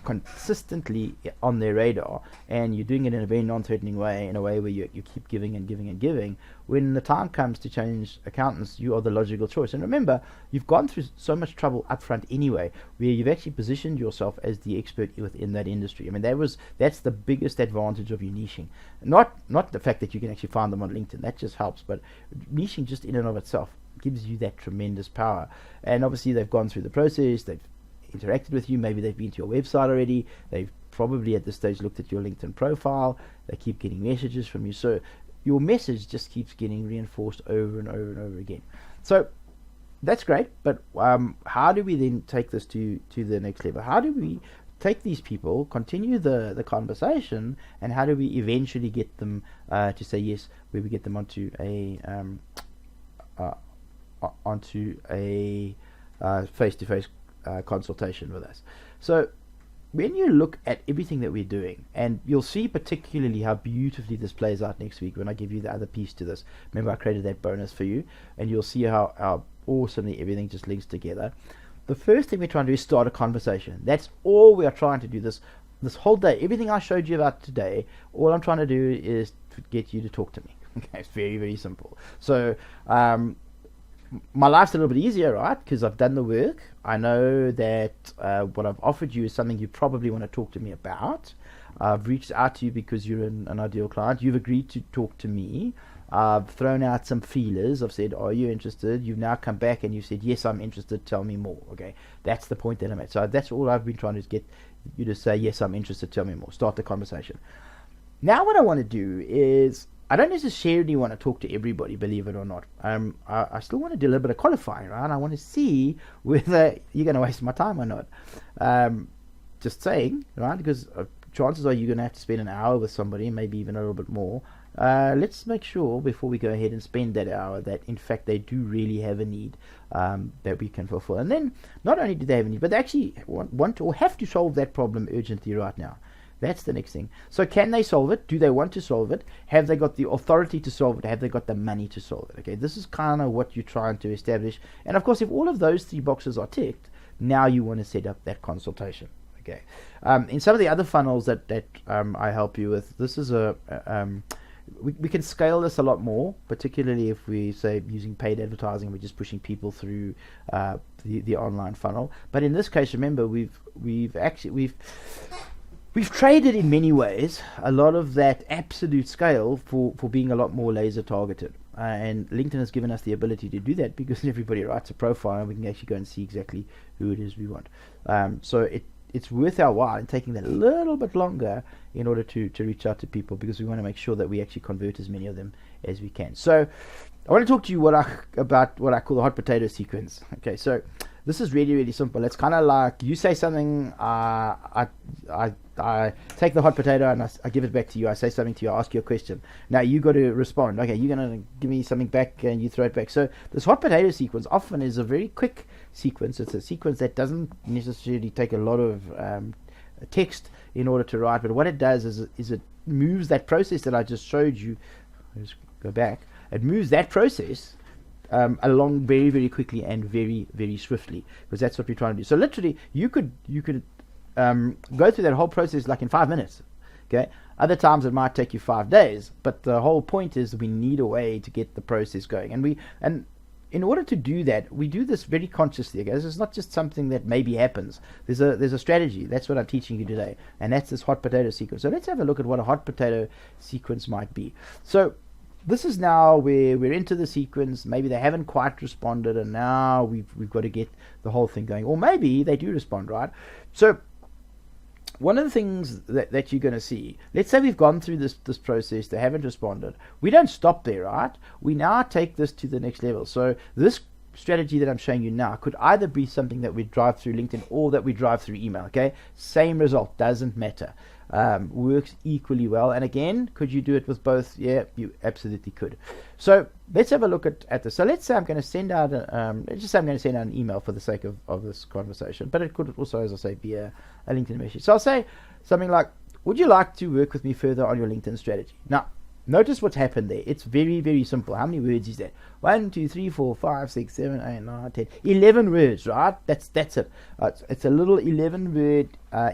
consistently on their radar, and you're doing it in a very non-threatening way, in a way where you keep giving and giving and giving, when the time comes to change accountants, you are the logical choice. And remember, you've gone through so much trouble up front anyway, where you've actually positioned yourself as the expert within that industry. I mean, that's the biggest advantage of you niching. Not the fact that you can actually find them on LinkedIn, that just helps, but niching just in and of itself gives you that tremendous power. And obviously they've gone through the process, they've interacted with you, maybe they've been to your website already, they've probably at this stage looked at your LinkedIn profile, they keep getting messages from you, so your message just keeps getting reinforced over and over and over again. So that's great, but how do we then take this to the next level? How do we take these people, continue the conversation, and how do we eventually get them to say yes, where we get them onto a face-to-face consultation with us? So when you look at everything that we're doing, and you'll see particularly how beautifully this plays out next week when I give you the other piece to this. Remember, I created that bonus for you, and you'll see how awesomely everything just links together. The first thing we're trying to do is start a conversation. That's all we are trying to do this whole day. Everything I showed you about today, all I'm trying to do is to get you to talk to me. Okay, it's very, very simple. So my life's a little bit easier, right? Because I've done the work. I know that what I've offered you is something you probably want to talk to me about. I've reached out to you because you're an ideal client. You've agreed to talk to me. I've thrown out some feelers. I've said, are you interested? You've now come back and you said, yes, I'm interested. Tell me more. Okay, that's the point that I'm at. So that's all I've been trying to get you to say, yes, I'm interested. Tell me more. Start the conversation. Now what I want to do is, I don't necessarily want to talk to everybody, believe it or not. I still want to do a little bit of qualifying, right? I want to see whether you're going to waste my time or not. Just saying, right? Because chances are you're going to have to spend an hour with somebody, maybe even a little bit more. Let's make sure before we go ahead and spend that hour that in fact they do really have a need that we can fulfill. And then not only do they have a need, but they actually want to or have to solve that problem urgently right now. That's the next thing. So can they solve it? Do they want to solve it? Have they got the authority to solve it? Have they got the money to solve it? Okay, this is kind of what you're trying to establish. And of course, if all of those three boxes are ticked, now you want to set up that consultation. Okay. In some of the other funnels that I help you with, this is we can scale this a lot more, particularly if we say using paid advertising, we're just pushing people through the online funnel. But in this case, remember, we've traded in many ways a lot of that absolute scale for being a lot more laser targeted. And LinkedIn has given us the ability to do that because everybody writes a profile and we can actually go and see exactly who it is we want. So it's worth our while in taking that a little bit longer in order to reach out to people, because we want to make sure that we actually convert as many of them as we can. So I want to talk to you about what I call the hot potato sequence. Okay, so this is really, really simple. It's kind of like you say something, I take the hot potato and I give it back to you. I say something to you, I ask you a question. Now you got to respond. Okay, you're going to give me something back and you throw it back. So this hot potato sequence often is a very quick sequence. It's a sequence that doesn't necessarily take a lot of text in order to write, but what it does is it moves that process that I just showed you. Let's go back. It moves that process along very, very quickly and very, very swiftly, because that's what we're trying to do. So literally, you could go through that whole process like in 5 minutes. Okay. Other times it might take you 5 days, but the whole point is we need a way to get the process going, and in order to do that, we do this very consciously. Okay, this is not just something that maybe happens. There's a strategy. That's what I'm teaching you today, and that's this hot potato sequence. So let's have a look at what a hot potato sequence might be. So this is now where we're into the sequence. Maybe they haven't quite responded, and now we've got to get the whole thing going. Or maybe they do respond, right? So one of the things that you're going to see, let's say we've gone through this process, they haven't responded. We don't stop there, right? We now take this to the next level. So this strategy that I'm showing you now could either be something that we drive through LinkedIn or that we drive through email, okay? Same result, doesn't matter. Works equally well. And again, could you do it with both? Yeah, you absolutely could. So let's have a look at this. So let's say I'm going to send out let's just say I'm going to send out an email for the sake of this conversation, but it could also, as I say, be a LinkedIn message. So I'll say something like, would you like to work with me further on your LinkedIn strategy? Now, notice what's happened there. It's very, very simple. How many words is that? 1, 2, 3, 4, 5, 6, 7, 8, 9, 10, 11 words, right? That's it. It's a little 11-word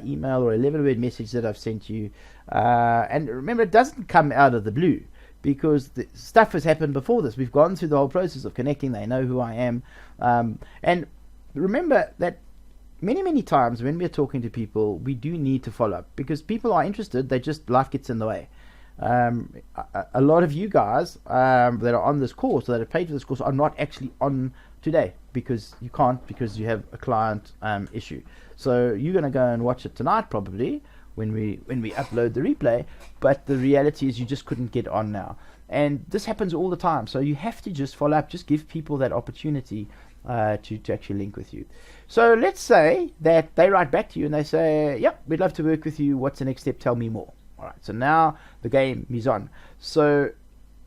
email or 11-word message that I've sent you. And remember, it doesn't come out of the blue, because the stuff has happened before this. We've gone through the whole process of connecting. They know who I am. And remember that many, many times when we're talking to people, we do need to follow up, because people are interested. Life gets in the way. A lot of you guys that are on this course, or that have paid for this course, are not actually on today because you can't, because you have a client issue. So you're going to go and watch it tonight probably when we upload the replay, but the reality is you just couldn't get on now, and this happens all the time. So you have to just follow up, just give people that opportunity to actually link with you. So let's say that they write back to you and they say, yep, we'd love to work with you, what's the next step, tell me more. All right, so now the game is on. So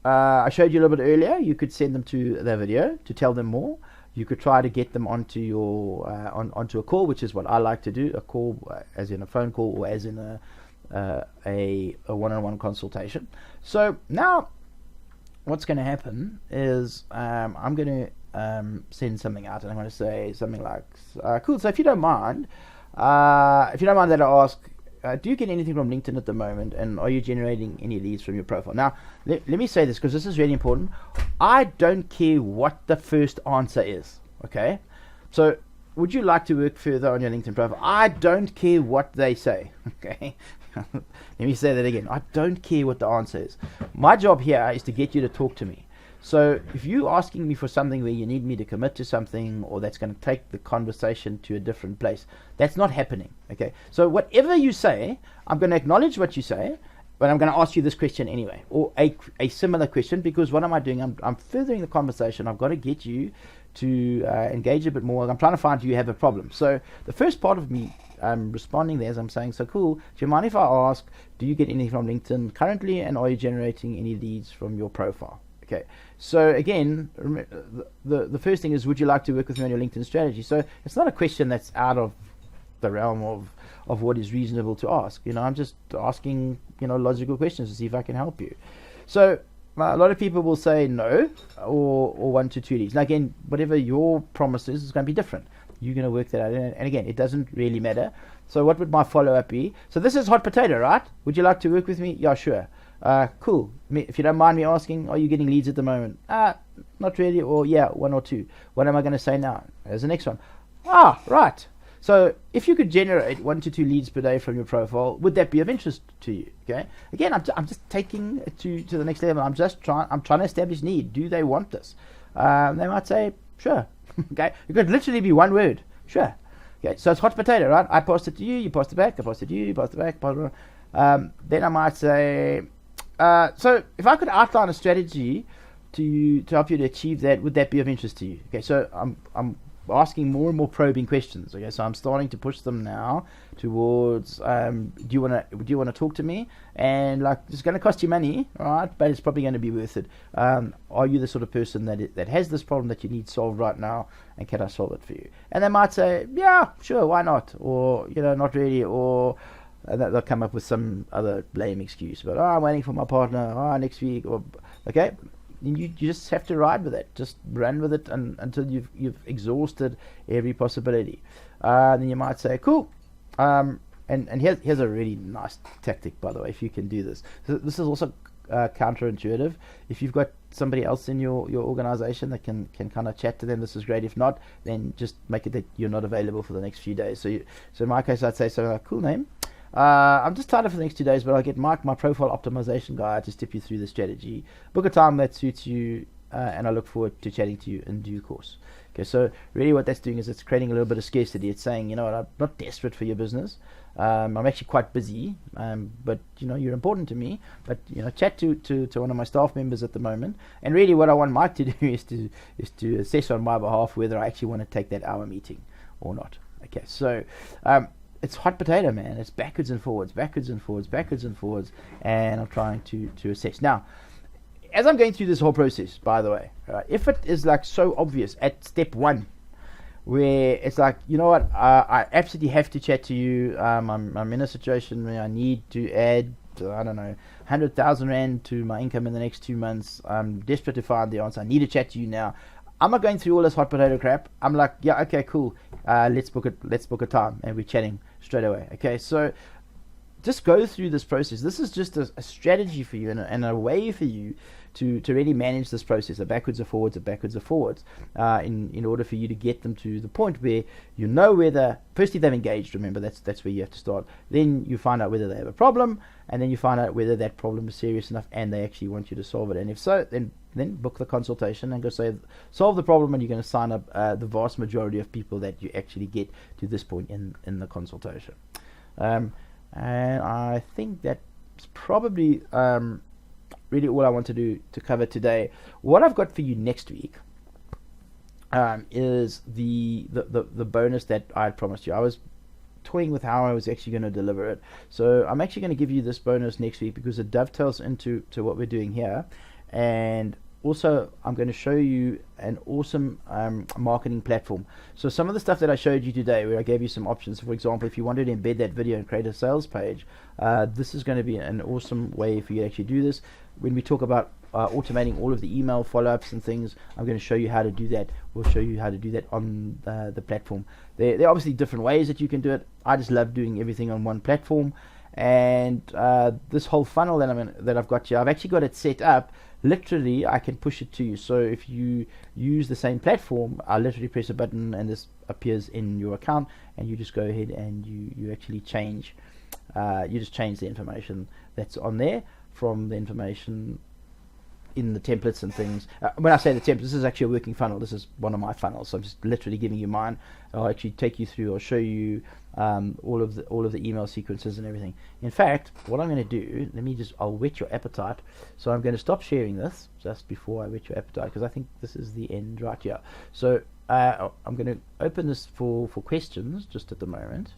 I showed you a little bit earlier, you could send them to the video to tell them more. You could try to get them onto your onto a call, which is what I like to do, a call as in a phone call, or as in a one-on-one consultation. So now what's going to happen is I'm going to send something out, and I'm going to say something like, cool, so if you don't mind that I ask, do you get anything from LinkedIn at the moment, and are you generating any leads from your profile? Now, let me say this, because this is really important. I don't care what the first answer is, okay? So, would you like to work further on your LinkedIn profile? I don't care what they say, okay? Let me say that again. I don't care what the answer is. My job here is to get you to talk to me. So if you're asking me for something where you need me to commit to something, or that's going to take the conversation to a different place, that's not happening, okay? So whatever you say, I'm going to acknowledge what you say, but I'm going to ask you this question anyway, or a similar question, because what am I doing? I'm furthering the conversation. I've got to get you to engage a bit more. I'm trying to find you have a problem. So the first part of me responding there is I'm saying, so cool, do you mind if I ask, do you get anything from LinkedIn currently, and are you generating any leads from your profile? Okay, so again, the first thing is, would you like to work with me on your LinkedIn strategy? So it's not a question that's out of the realm of what is reasonable to ask. I'm just asking, logical questions to see if I can help you. So a lot of people will say no, or 1 to 2 leads. Now again, whatever your promise is going to be different. You're going to work that out. And again, it doesn't really matter. So what would my follow-up be? So this is hot potato, right? Would you like to work with me? Yeah, sure. Cool. If you don't mind me asking, are you getting leads at the moment? Not really, or yeah, 1 or 2. What am I going to say now? There's the next one. Right. So if you could generate 1 to 2 leads per day from your profile, would that be of interest to you? Okay. Again, I'm just taking it to the next level. I'm trying to establish need. Do they want this? They might say, sure. Okay. It could literally be one word. Sure. Okay, so it's hot potato, right? I passed it to you, you passed it back, I passed it to you, you passed it back, then I might say, so if I could outline a strategy to help you to achieve that, would that be of interest to you? Okay, so I'm asking more and more probing questions. Okay, so I'm starting to push them now towards, do you want to talk to me? And like, it's going to cost you money, right? But it's probably going to be worth it. Are you the sort of person that has this problem that you need solved right now, and can I solve it for you? And they might say, yeah, sure, why not? Or, not really, or they'll come up with some other lame excuse. But I'm waiting for my partner. Next week, or okay. You just have to ride with it. Just run with it until you've exhausted every possibility. Then you might say, cool. And here's a really nice tactic, by the way, if you can do this. So this is also counterintuitive. If you've got somebody else in your organization that can kind of chat to them, this is great. If not, then just make it that you're not available for the next few days. So in my case, I'd say something like, cool name. I'm just tired for the next 2 days, but I'll get Mike, my profile optimization guy, to step you through the strategy. Book a time that suits you, and I look forward to chatting to you in due course. Okay, so really what that's doing is it's creating a little bit of scarcity. It's saying, what, I'm not desperate for your business. I'm actually quite busy, but you're important to me. But chat to one of my staff members at the moment. And really, what I want Mike to do is to assess on my behalf whether I actually want to take that hour meeting or not. Okay, so. It's hot potato, man. It's backwards and forwards, backwards and forwards, backwards and forwards, and I'm trying to assess. Now, as I'm going through this whole process, by the way, if it is like so obvious at step 1, where it's like, what, I absolutely have to chat to you. I'm in a situation where I need to add, I don't know, 100,000 Rand to my income in the next 2 months. I'm desperate to find the answer. I need to chat to you now. I'm not going through all this hot potato crap. I'm like, yeah, okay, cool. Let's book a time, and we're chatting straight away. Okay, so just go through this process. This is just a strategy for you and a way for you to really manage this process, a backwards or forwards, in order for you to get them to the point where whether, firstly, they've engaged. Remember, that's where you have to start. Then you find out whether they have a problem, and then you find out whether that problem is serious enough and they actually want you to solve it. And if so, then book the consultation and go solve the problem, and you're going to sign up the vast majority of people that you actually get to this point in the consultation. And I think that's probably really all I want to cover today. What I've got for you next week is the bonus that I had promised you. I was toying with how I was actually going to deliver it. So I'm actually going to give you this bonus next week because it dovetails into what we're doing here. And also, I'm going to show you an awesome marketing platform. So some of the stuff that I showed you today, where I gave you some options, for example, if you wanted to embed that video and create a sales page, this is going to be an awesome way for you to actually do this. When we talk about automating all of the email follow-ups and things, I'm going to show you how to do that. We'll show you how to do that on the platform. There are obviously different ways that you can do it. I just love doing everything on one platform. And this whole funnel that I've got here, I've actually got it set up. Literally, I can push it to you. So if you use the same platform, I literally press a button and this appears in your account, and you just go ahead and you actually change. You just change the information that's on there from the information in the templates and things. When I say the templates, this is actually a working funnel. This is one of my funnels. So I'm just literally giving you mine. I'll actually take you through. I'll show you all of the email sequences and everything. In fact, what I'm going to do, I'll whet your appetite. So I'm going to stop sharing this just before I whet your appetite, because I think this is the end right here. So I'm going to open this for questions just at the moment.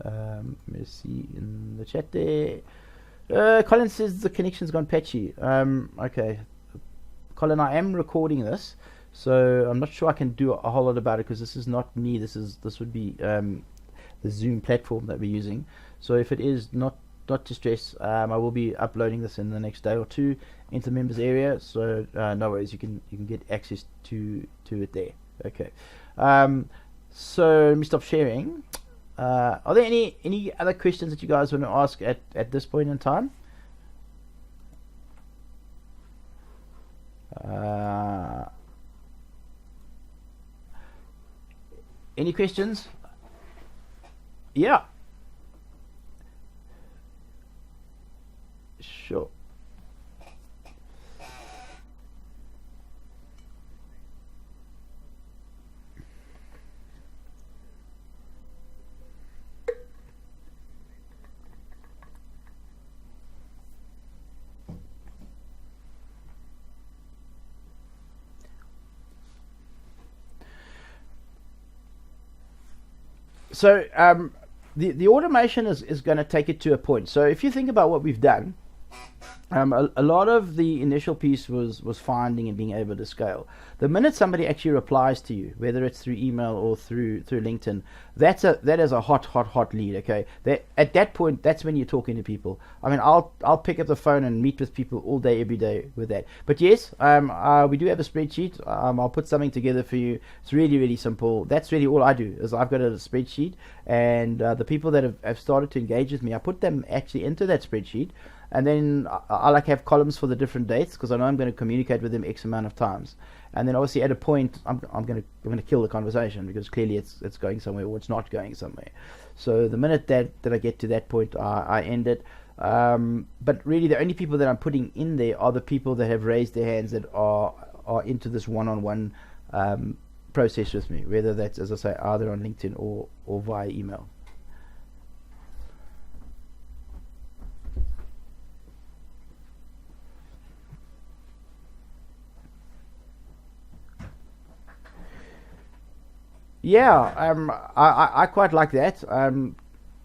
Let me see in the chat there. Colin says the connection's gone patchy. Okay, Colin, I am recording this, so I'm not sure I can do a whole lot about it because this is not me. This would be the Zoom platform that we're using. So if it is not to stress, I will be uploading this in the next day or two into the members area. So no worries, you can get access to it there. Okay. So let me stop sharing. Are there any other questions that you guys want to ask at this point in time? Any questions? Yeah. Sure. So the automation is going to take it to a point. So if you think about what we've done, a lot of the initial piece was finding and being able to scale. The minute somebody actually replies to you, whether it's through email or through LinkedIn, that is a hot lead. Okay, at that point, that's when you're talking to people. I mean, I'll pick up the phone and meet with people all day, every day with that. But yes, we do have a spreadsheet. I'll put something together for you. It's really simple. That's really all I do. Is I've got a spreadsheet, and the people that have started to engage with me, I put them actually into that spreadsheet. And then I like have columns for the different dates because I know I'm going to communicate with them X amount of times. And then obviously at a point I'm going to kill the conversation because clearly it's going somewhere or it's not going somewhere. So the minute that I get to that point, I end it. But really the only people that I'm putting in there are the people that have raised their hands that are into this one-on-one process with me, whether that's, as I say, either on LinkedIn or via email. Yeah, I quite like that.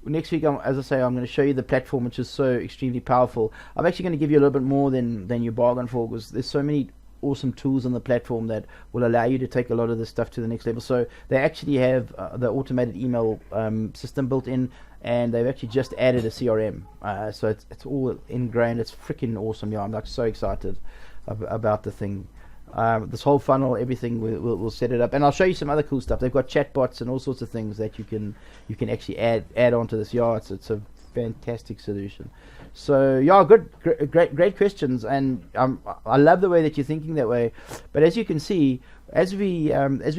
Next week, as I say, I'm going to show you the platform, which is so extremely powerful. I'm actually going to give you a little bit more than you bargained for, because there's so many awesome tools on the platform that will allow you to take a lot of this stuff to the next level. So they actually have the automated email system built in, and they've actually just added a CRM. So it's all ingrained. It's freaking awesome. Yeah, I'm like so excited about the thing. This whole funnel, everything, we'll set it up, and I'll show you some other cool stuff. They've got chatbots and all sorts of things that you can actually add onto this. Yeah, it's a fantastic solution. So yeah, great questions, and I love the way that you're thinking that way. But as you can see, as we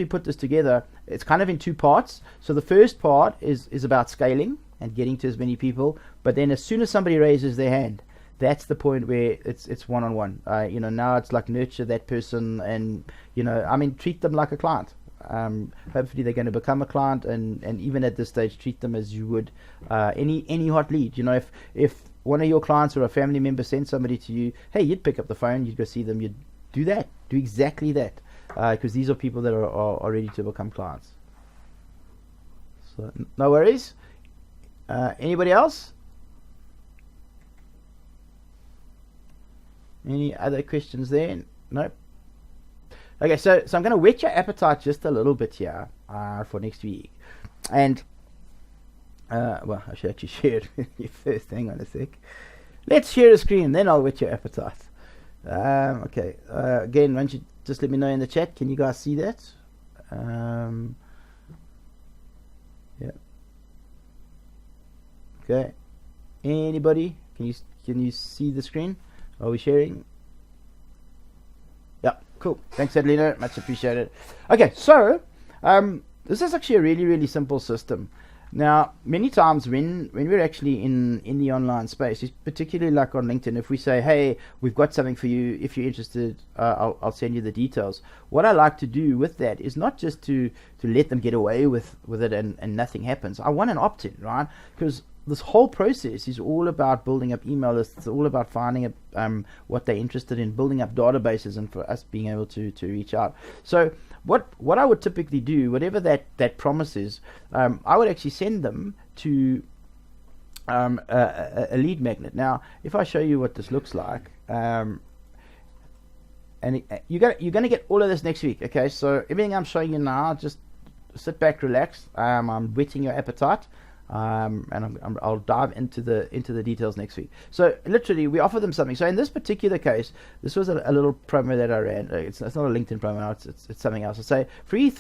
put this together, it's kind of in two parts. So the first part is about scaling and getting to as many people, but then as soon as somebody raises their hand, that's the point where it's one-on-one. Now it's like nurture that person, and treat them like a client. Hopefully they're going to become a client, and even at this stage, treat them as you would any hot lead. If one of your clients or a family member sends somebody to you, hey, you'd pick up the phone, you'd go see them, you'd do exactly that, because these are people that are ready to become clients. So no worries. Anybody else? Any other questions there? Nope. Okay, so I'm going to whet your appetite just a little bit here for next week. And, I should actually share it with you first. Hang on a sec. Let's share a screen, then I'll whet your appetite. Okay, again, why don't you just let me know in the chat. Can you guys see that? Yeah. Okay. Anybody? Can you see the screen? Are we sharing? Yeah, cool. Thanks, Adelina. Much appreciated. Okay, so this is actually a really simple system. Now, many times when we're actually in the online space, particularly like on LinkedIn, if we say, hey, we've got something for you, if you're interested, I'll send you the details. What I like to do with that is not just to let them get away with it and nothing happens. I want an opt-in, right? Because this whole process is all about building up email lists. It's all about finding what they're interested in, building up databases, and for us being able to reach out. So what I would typically do, whatever that promise is, I would actually send them to a lead magnet. Now, if I show you what this looks like, and you're going to get all of this next week. Okay, so everything I'm showing you now, just sit back, relax. I'm whetting your appetite. And I'll dive into the details next week. So literally, we offer them something. So in this particular case, this was a little promo that I ran. It's not a LinkedIn promo. It's something else. I say free.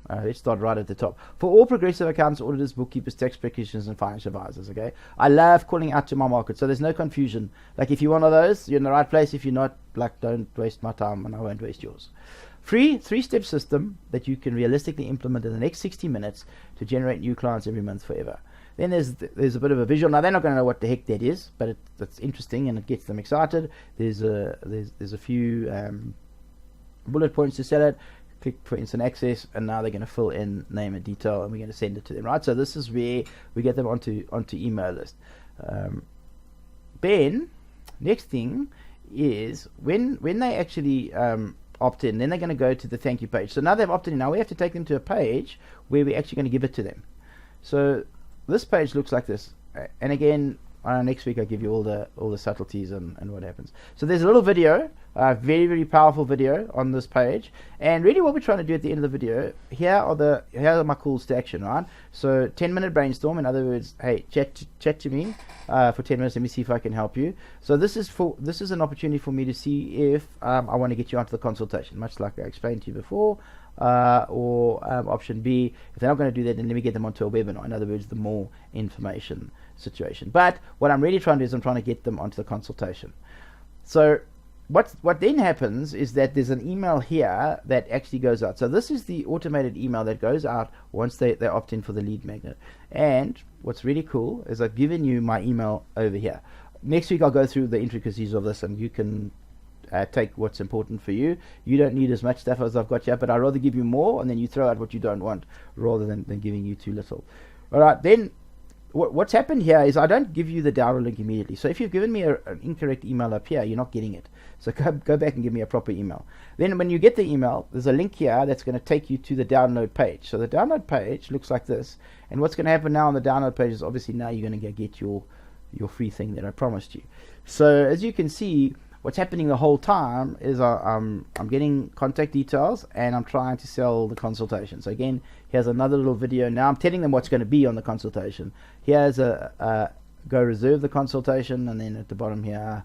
Let's start right at the top. For all progressive accountants, auditors, bookkeepers, tax practitioners, and financial advisors. Okay, I love calling out to my market, so there's no confusion. Like if you're one of those, you're in the right place. If you're not, like, don't waste my time, and I won't waste yours. Free 3-step system that you can realistically implement in the next 60 minutes to generate new clients every month forever. Then there's a bit of a visual. Now they're not going to know what the heck that is, but it's interesting and it gets them excited. There's a few bullet points to sell it. Click for instant access, and now they're going to fill in name and detail, and we're going to send it to them. Right. So this is where we get them onto email list. Then next thing is when they actually opt in, then they're going to go to the thank you page. So now they've opted in. Now we have to take them to a page where we're actually going to give it to them. So this page looks like this, and again, next week I give you all the subtleties and what happens. So there's a little video, very very powerful video on this page, and really what we're trying to do at the end of the video, here are my calls to action, right? So 10-minute brainstorm. In other words, hey, chat to me for 10 minutes. Let me see if I can help you. So this is an opportunity for me to see if I want to get you onto the consultation, much like I explained to you before. Or option B, if they're not going to do that, then let me get them onto a webinar. In other words, the more information situation. But what I'm really trying to do is I'm trying to get them onto the consultation. So what then happens is that there's an email here that actually goes out. So this is the automated email that goes out once they opt in for the lead magnet. And what's really cool is I've given you my email over here. Next week I'll go through the intricacies of this, and you can take what's important for you. You don't need as much stuff as I've got here, but I'd rather give you more, and then you throw out what you don't want rather than giving you too little. All right, then what's happened here is I don't give you the download link immediately. So if you've given me an incorrect email up here, you're not getting it. So go back and give me a proper email. Then when you get the email, there's a link here that's going to take you to the download page. So the download page looks like this, and what's going to happen now on the download page is obviously now you're going to get your free thing that I promised you. So as you can see, what's happening the whole time is I'm getting contact details, and I'm trying to sell the consultation. So again, here's another little video. Now I'm telling them what's going to be on the consultation. Here's a go reserve the consultation, and then at the bottom here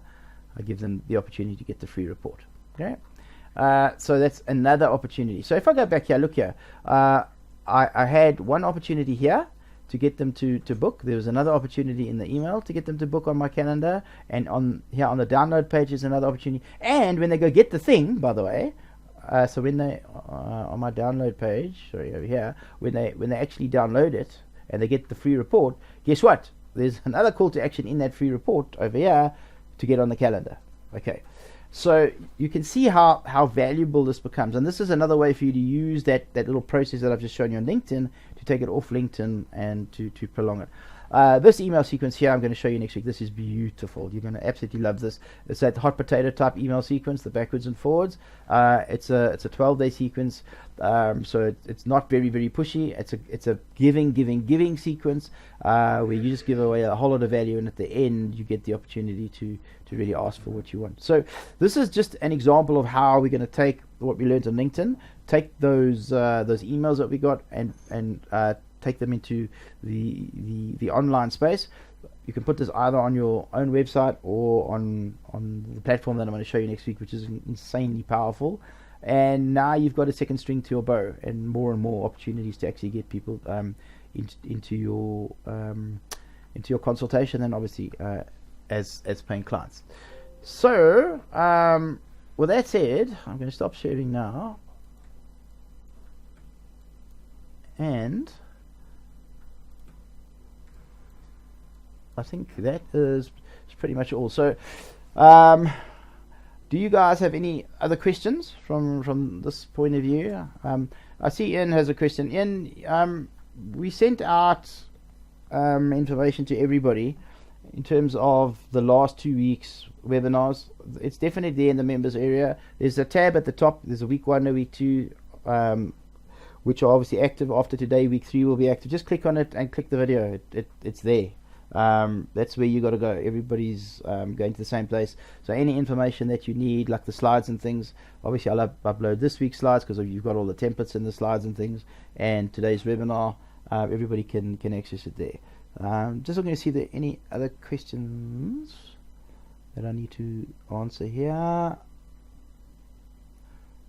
I give them the opportunity to get the free report. Okay, so that's another opportunity. So if I go back here, look here, I had one opportunity here to get them to book. There was another opportunity in the email to get them to book on my calendar, and on here on the download page is another opportunity. And when they go get the thing, by the way, so when they on my download page, sorry, over here, when they actually download it and they get the free report, guess what? There's another call to action in that free report over here to get on the calendar. Okay, so you can see how valuable this becomes, and this is another way for you to use that little process that I've just shown you on LinkedIn to take it off LinkedIn and to prolong it. This email sequence here I'm going to show you next week. This is beautiful. You're going to absolutely love this. It's that hot potato type email sequence, the backwards and forwards. It's a 12-day sequence, so it's not very very pushy. It's a giving sequence where you just give away a whole lot of value, and at the end you get the opportunity to really ask for what you want. So this is just an example of how we're going to take what we learned on LinkedIn, take those emails that we got, and take them into the online space. You can put this either on your own website or on the platform that I'm going to show you next week, which is insanely powerful. And now you've got a second string to your bow, and more opportunities to actually get people into your consultation, and obviously as paying clients. So with that said, I'm going to stop sharing now, and I think that is pretty much all. So do you guys have any other questions from this point of view? I see Ian has a question. Ian, we sent out information to everybody in terms of the last 2 weeks webinars. It's definitely there in the members area. There's a tab at the top. There's a week 1 and week 2, which are obviously active. After today, week 3 will be active. Just click on it and click the video. It's there. That's where you got to go. Everybody's going to the same place. So any information that you need, like the slides and things, obviously I'll upload this week's slides because you've got all the templates in the slides and things, and today's webinar, everybody can access it there. Just looking to see if there are any other questions that I need to answer here.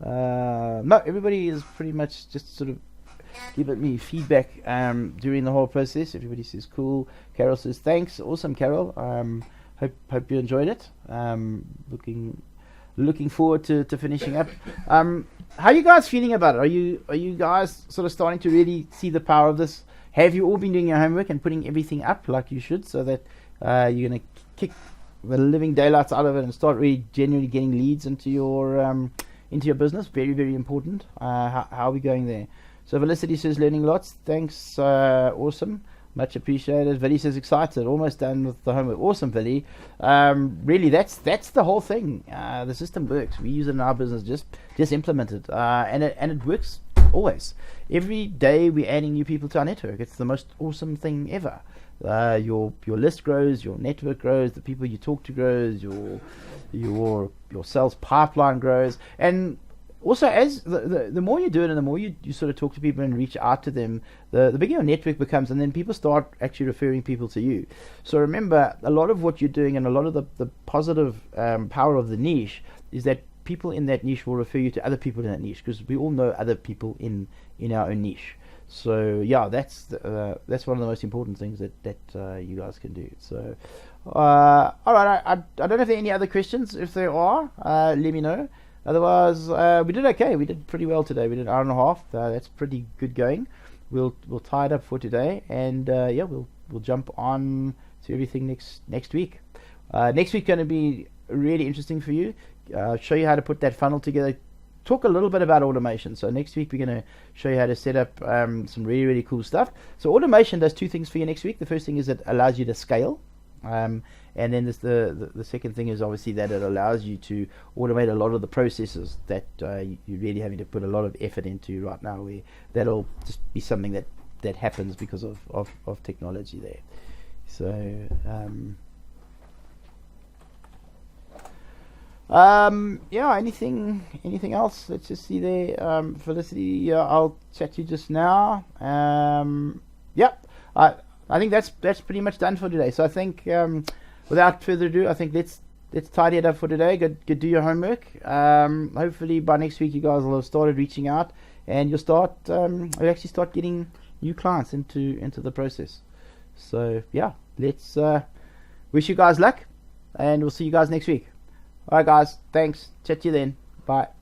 No, everybody is pretty much just sort of giving me feedback during the whole process. Everybody says cool. Carol says thanks. Awesome, Carol. Hope you enjoyed it. Looking forward to finishing up. How are you guys feeling about it? Are you guys sort of starting to really see the power of this? Have you all been doing your homework and putting everything up like you should, so that you're going to kick the living daylights out of it and start really genuinely getting leads into your business? Very, very important. How are we going there? So Felicity says learning lots. Thanks. Awesome. Much appreciated. Vili says excited. Almost done with the homework. Awesome, Vili. Really, that's the whole thing. The system works. We use it in our business. Just implement it, and it works always. Every day we're adding new people to our network. It's the most awesome thing ever. Your list grows, your network grows, the people you talk to grows, your sales pipeline grows, and also as the more you do it and the more you sort of talk to people and reach out to them, the bigger your network becomes, and then people start actually referring people to you. So remember, a lot of what you're doing and a lot of the positive power of the niche is that people in that niche will refer you to other people in that niche, because we all know other people in our own niche. So yeah, that's one of the most important things that you guys can do. So all right, I don't know if there are any other questions. If there are, let me know. Otherwise, we did okay. We did pretty well today. We did an hour and a half. That's pretty good going. We'll tie it up for today, and yeah, we'll jump on to everything next week. Next week going to be really interesting for you. Show you how to put that funnel together. Talk a little bit about automation. So next week we're going to show you how to set up some really cool stuff. So automation does two things for you next week. The first thing is it allows you to scale, and then there's the second thing is obviously that it allows you to automate a lot of the processes that you're really having to put a lot of effort into right now, where that'll just be something that happens because of technology there. So yeah, anything else? Let's just see there. Felicity, I'll chat to you just now. Yep, I think that's pretty much done for today. So I think without further ado, I think let's tidy it up for today. Go do your homework. Hopefully by next week you guys will have started reaching out, and you'll actually start getting new clients into the process. So yeah, let's wish you guys luck, and we'll see you guys next week. Alright guys, thanks. Chat to you then. Bye.